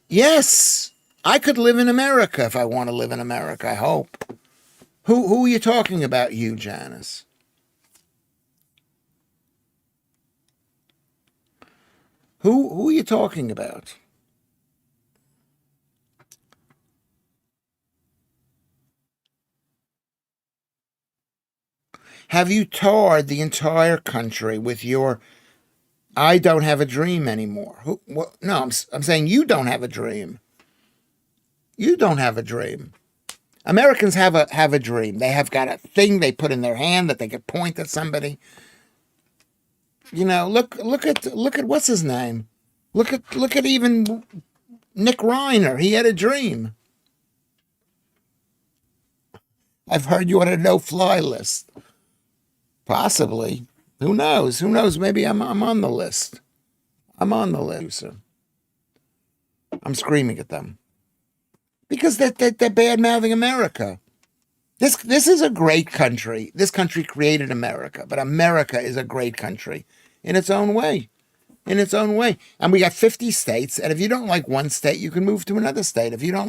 S2: Yes, I could live in America if I want to live in America, I hope. Who are you talking about, you, Janice? Who are you talking about? Have you tarred the entire country with your I don't have a dream anymore? No, I'm saying you don't have a dream. You don't have a dream. Americans have a dream. They have got a thing they put in their hand that they could point at somebody. You know, look at what's his name? Look at even Nick Reiner. He had a dream. I've heard you on a no-fly list. Possibly. Who knows? Maybe I'm on the list. I'm on the list. I'm screaming at them because they're bad-mouthing America. This is a great country. This country created America, but America is a great country in its own way. And we got 50 states, and if you don't like one state, you can move to another state. If you don't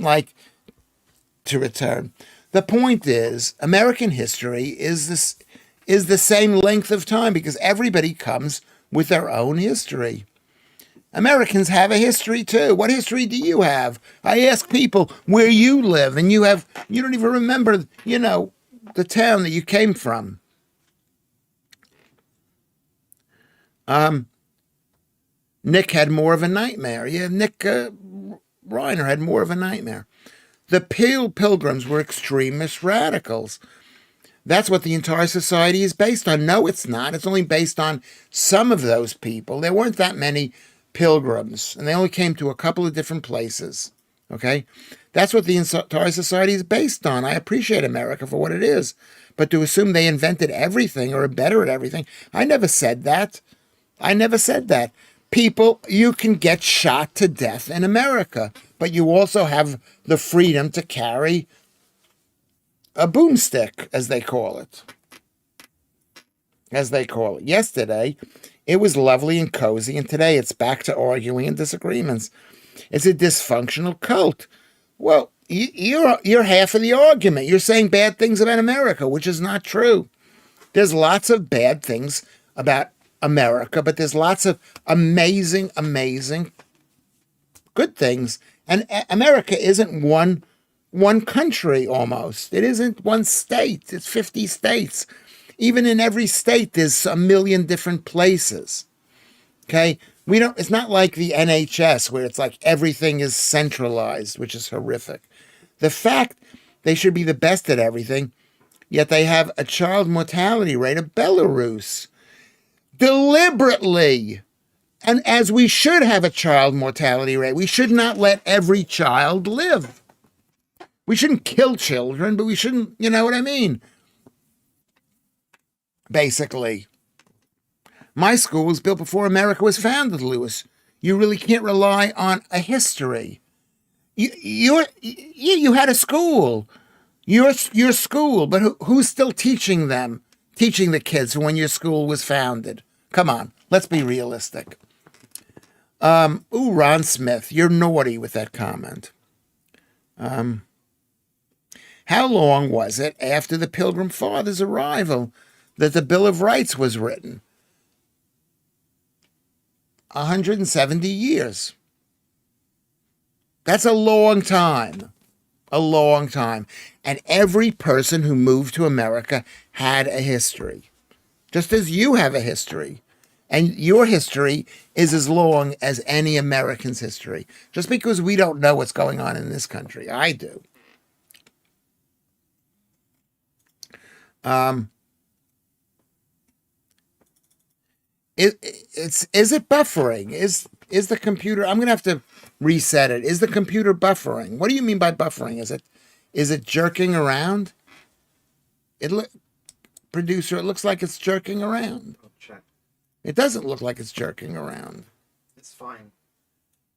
S2: like to return. The point is, American history is the same length of time because everybody comes with their own history. Americans have a history too. What history do you have? I ask people where you live, and you don't even remember, the town that you came from. Nick had more of a nightmare. Yeah, Nick Reiner had more of a nightmare. The Pilgrims were extremist radicals. That's what the entire society is based on. No, it's not. It's only based on some of those people. There weren't that many pilgrims, and they only came to a couple of different places. Okay? That's what the entire society is based on. I appreciate America for what it is. But to assume they invented everything or are better at everything, I never said that. I never said that. People, you can get shot to death in America, but you also have the freedom to carry a boomstick, as they call it. As they call it. Yesterday, it was lovely and cozy, and today it's back to arguing and disagreements. It's a dysfunctional cult. Well, you're half of the argument. You're saying bad things about America, which is not true. There's lots of bad things about America, but there's lots of amazing, amazing good things. And America isn't one country almost. It isn't one state. It's 50 states. Even in every state, there's a million different places. Okay? It's not like the NHS where it's like everything is centralized, which is horrific. The fact they should be the best at everything, yet they have a child mortality rate of Belarus. Deliberately. And as we should have a child mortality rate, we should not let every child live. We shouldn't kill children, but we shouldn't, you know what I mean? Basically. My school was built before America was founded, Lewis. You really can't rely on a history. You had a school. Your school, but who's still teaching the kids when your school was founded? Come on, let's be realistic. Ron Smith, you're naughty with that comment. How long was it after the Pilgrim Fathers' arrival that the Bill of Rights was written? 170 years. That's a long time. A long time. And every person who moved to America had a history. Just as you have a history. And your history is as long as any American's history. Just because we don't know what's going on in this country. I do. Is it buffering? Is the computer? I'm gonna have to reset it. Is the computer buffering? What do you mean by buffering? Is it jerking around? Producer, it looks like it's jerking around.
S1: I'll check.
S2: It doesn't look like it's jerking around.
S1: It's fine.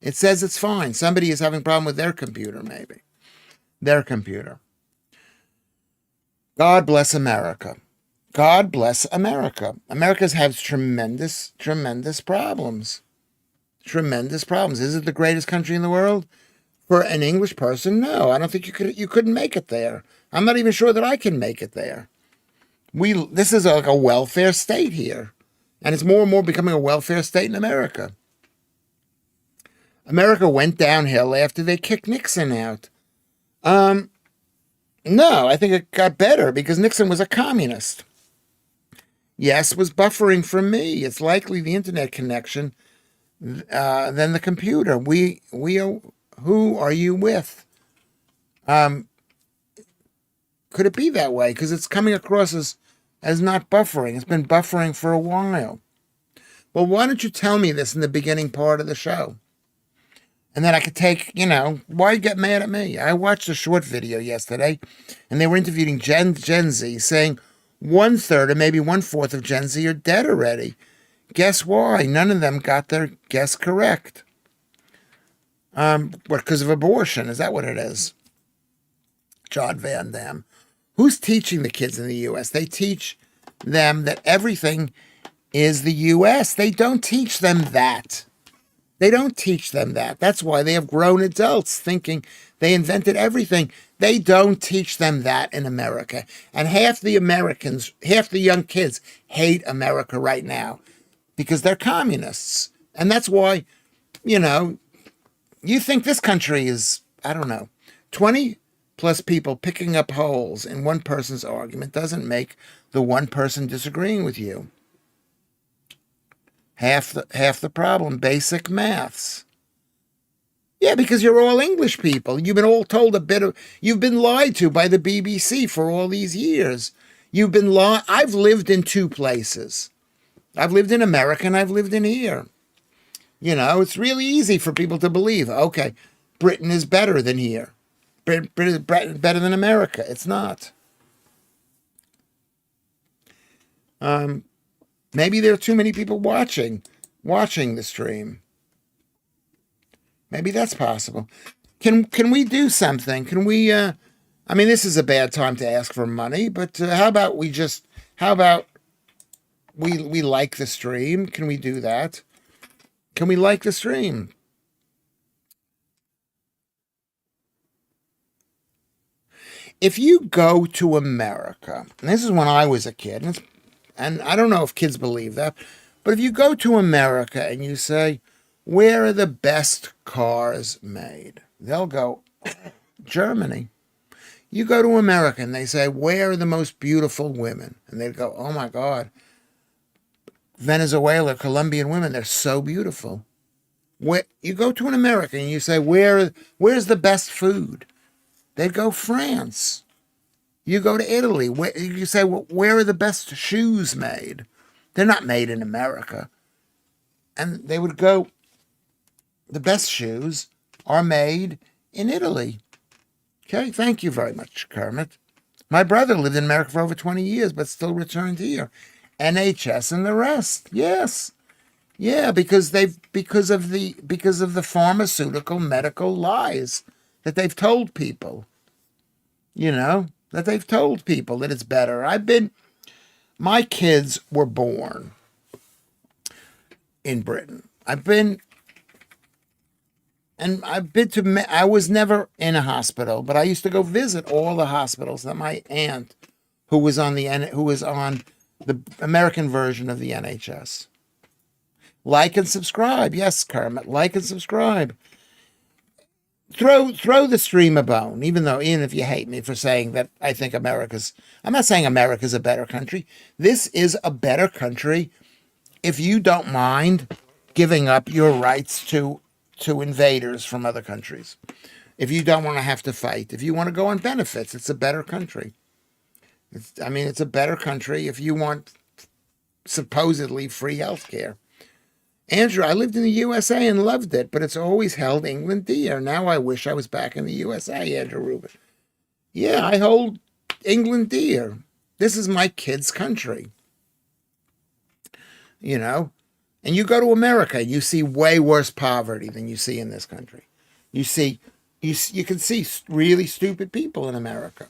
S2: It says it's fine. Somebody is having a problem with their computer, maybe. Their computer. God bless America. God bless America. America has tremendous, tremendous problems. Tremendous problems. Is it the greatest country in the world? For an English person, no. I don't think you couldn't make it there. I'm not even sure that I can make it there. This is like a welfare state here. And it's more and more becoming a welfare state in America. America went downhill after they kicked Nixon out. No, I think it got better because Nixon was a communist. Yes, was buffering for me. It's likely the internet connection than the computer. Who are you with? Could it be that way? Because it's coming across as not buffering. It's been buffering for a while. Well, why don't you tell me this in the beginning part of the show? And then I could take, why get mad at me? I watched a short video yesterday, and they were interviewing Gen Z, saying 1/3 or maybe 1/4 of Gen Z are dead already. Guess why? None of them got their guess correct. Because of abortion. Is that what it is? John Van Dam. Who's teaching the kids in the U.S.? They teach them that everything is the U.S. They don't teach them that. They don't teach them that. That's why they have grown adults thinking they invented everything. They don't teach them that in America. And half the young kids hate America right now because they're communists. And that's why, you think this country is, 20 plus people picking up holes in one person's argument doesn't make the one person disagreeing with you. Half the problem, basic maths. Yeah, because you're all English people. You've been all told you've been lied to by the BBC for all these years. You've been I've lived in two places. I've lived in America and I've lived in here. You know, it's really easy for people to believe, okay, Britain is better than here. Britain is better than America. It's not. Maybe there are too many people watching the stream. Maybe that's possible. Can we do something? Can we I mean, this is a bad time to ask for money, but how about we like the stream? Can we do that? Can we like the stream? If you go to America, and this is when I was a kid, and I don't know if kids believe that, but if you go to America and you say, where are the best cars made? They'll go, Germany. You go to America and they say, where are the most beautiful women? And they'd go, oh my God, Venezuela, Colombian women, they're so beautiful. You go to an American and you say, where's the best food? They'd go, France. You go to Italy. You say, well, where are the best shoes made? They're not made in America. And they would go, the best shoes are made in Italy. Okay, thank you very much, Kermit. My brother lived in America for over 20 years, but still returned here. NHS and the rest. Yes. Yeah, because of the pharmaceutical medical lies that they've told people. You know, that they've told people that it's better. My kids were born in Britain. I was never in a hospital, but I used to go visit all the hospitals that my aunt, who was on the American version of the NHS. Like and subscribe. Yes, Kermit, like and subscribe. Throw the stream a bone, even if you hate me for saying that I think I'm not saying America's a better country. This is a better country if you don't mind giving up your rights to invaders from other countries. If you don't want to have to fight, if you want to go on benefits, it's a better country. It's a better country if you want supposedly free health care. Andrew, I lived in the USA and loved it, but it's always held England dear. Now I wish I was back in the USA, Andrew Rubin. Yeah, I hold England dear. This is my kids' country. You know? And you go to America and you see way worse poverty than you see in this country. You can see really stupid people in America.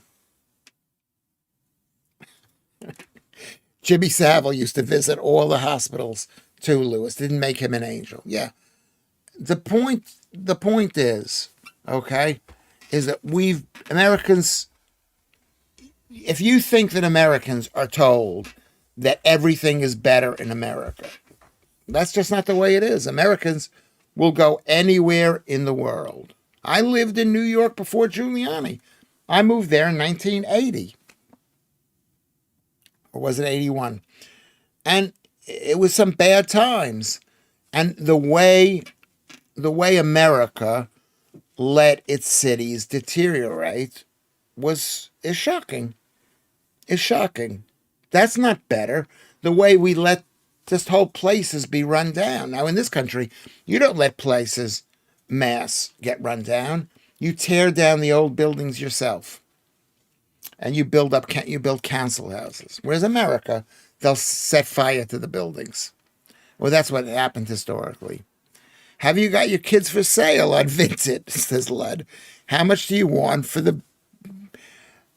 S2: Jimmy Savile used to visit all the hospitals too, Lewis. Didn't make him an angel. Yeah. The point is, okay, is that Americans, if you think that Americans are told that everything is better in America, that's just not the way it is. Americans will go anywhere in the world. I lived in New York before Giuliani. I moved there in 1980. Or was it 81? And it was some bad times. And the way America let its cities deteriorate is shocking. It's shocking. That's not better. The way we let just whole places be run down. Now, in this country, you don't let places mass get run down. You tear down the old buildings yourself. And you build council houses. Whereas America, they'll set fire to the buildings. Well, that's what happened historically. Have you got your kids for sale on Vinted? Says Lud. How much do you want for the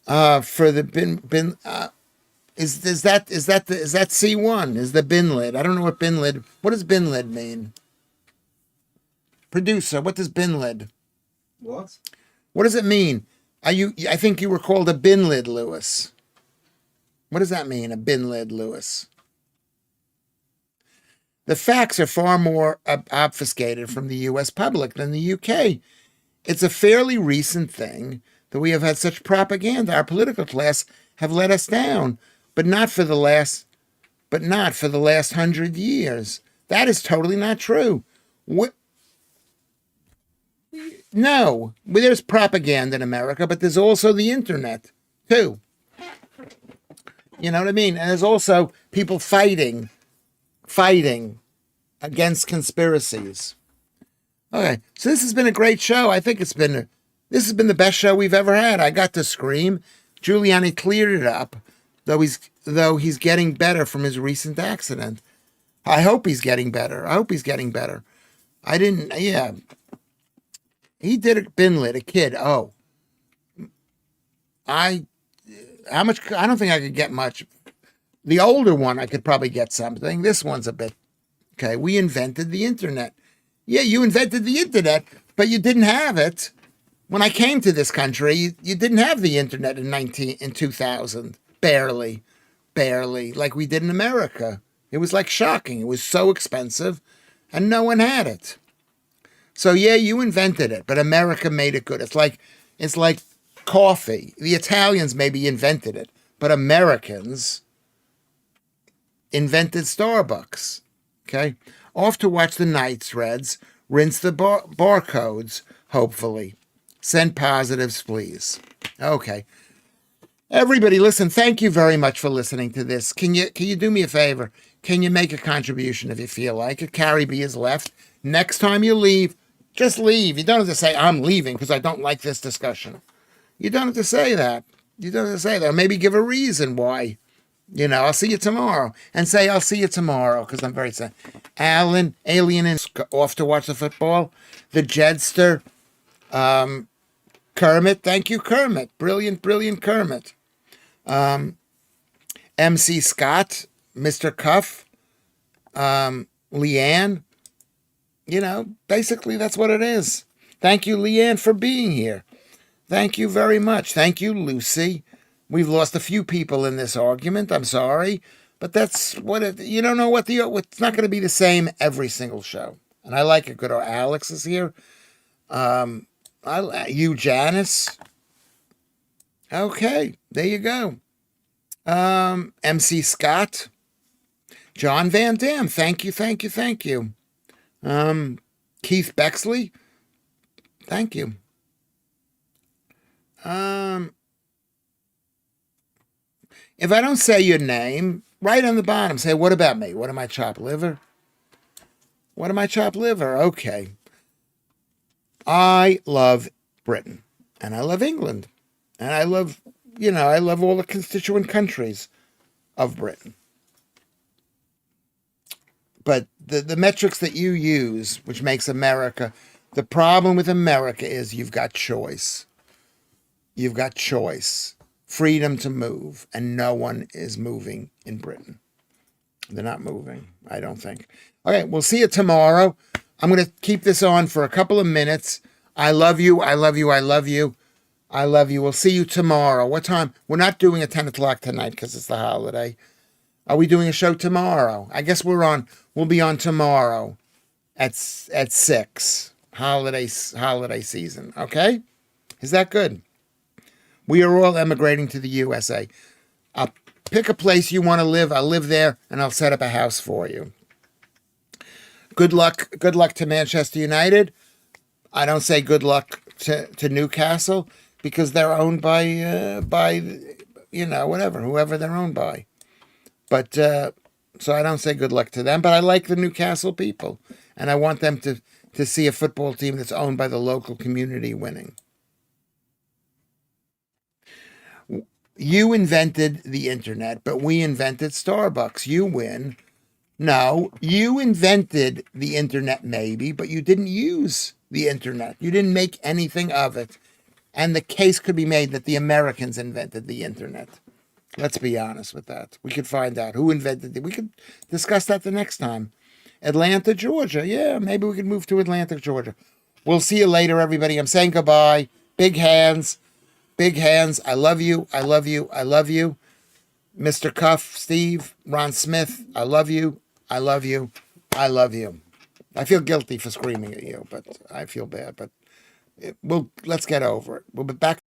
S2: bin? Is that C1? Is the bin lid? I don't know what bin lid. What does bin lid mean? Producer, what does bin lid?
S1: What?
S2: What does it mean? I think you were called a bin lid, Lewis. What does that mean, a bin lid, Lewis? The facts are far more obfuscated from the U.S. public than the U.K. It's a fairly recent thing that we have had such propaganda. Our political class have let us down, but not for the last 100 years. That is totally not true. No, there's propaganda in America, but there's also the internet, too. You know what I mean? And there's also people fighting against conspiracies. Okay, so this has been a great show. I think this has been the best show we've ever had. I got to scream. Giuliani cleared it up, though he's getting better from his recent accident. I hope he's getting better. I didn't. Yeah, he did a bin lit a kid. Oh, how much? I don't think I could get much. The older one, I could probably get something. This one's a bit. Okay, we invented the internet. Yeah, you invented the internet, but you didn't have it. When I came to this country, you didn't have the internet in 2000. Barely, like we did in America. It was like shocking. It was so expensive, and no one had it. So yeah, you invented it, but America made it good. It's like coffee. The Italians maybe invented it, but Americans invented Starbucks. Okay? Off to watch the Knights, Reds. Rinse the barcodes, hopefully. Send positives, please. Okay. Everybody, listen, thank you very much for listening to this. Can you do me a favor? Can you make a contribution if you feel like it? Carrie B is left. Next time you leave, just leave. You don't have to say, I'm leaving because I don't like this discussion. You don't have to say that. Maybe give a reason why. I'll see you tomorrow. And say, I'll see you tomorrow, because I'm very sad. Alien is off to watch the football. The Jedster. Kermit. Thank you, Kermit. Brilliant Kermit. MC Scott. Mr. Cuff. Leanne. Basically that's what it is. Thank you, Leanne, for being here. Thank you very much. Thank you, Lucy. We've lost a few people in this argument. I'm sorry. But that's what you don't know it's not going to be the same every single show. And I like it. Good. Alex is here. You, Janice. Okay. There you go. MC Scott. John Van Dam. Thank you. Keith Bexley. Thank you. If I don't say your name, write on the bottom. Say, what about me? What am I, chopped liver? Okay. I love Britain. And I love England. And I love all the constituent countries of Britain. But the metrics that you use, which makes America, the problem with America is you've got choice. Freedom to move, and no one is moving in Britain. They're not moving, I don't think. Okay, we'll see you tomorrow. I'm going to keep this on for a couple of minutes. I love you. We'll see you tomorrow. What time? We're not doing a 10 o'clock tonight because it's the holiday. Are we doing a show tomorrow? I guess we'll be on tomorrow at 6. Holiday season, okay? Is that good? We are all emigrating to the USA. I'll pick a place you want to live. I'll live there, and I'll set up a house for you. Good luck to Manchester United. I don't say good luck to Newcastle because they're owned by whoever they're owned by. But so I don't say good luck to them. But I like the Newcastle people, and I want them to see a football team that's owned by the local community winning. You invented the internet, but we invented Starbucks. You win. No, you invented the internet maybe, but you didn't use the internet. You didn't make anything of it. And the case could be made that the Americans invented the internet. Let's be honest with that. We could find out who invented it. We could discuss that the next time. Atlanta, Georgia. Yeah, maybe we could move to Atlanta, Georgia. We'll see you later, everybody. I'm saying goodbye. Big hands. I love you. Mr. Cuff, Steve, Ron Smith, I love you. I feel guilty for screaming at you, but I feel bad. But let's get over it. We'll be back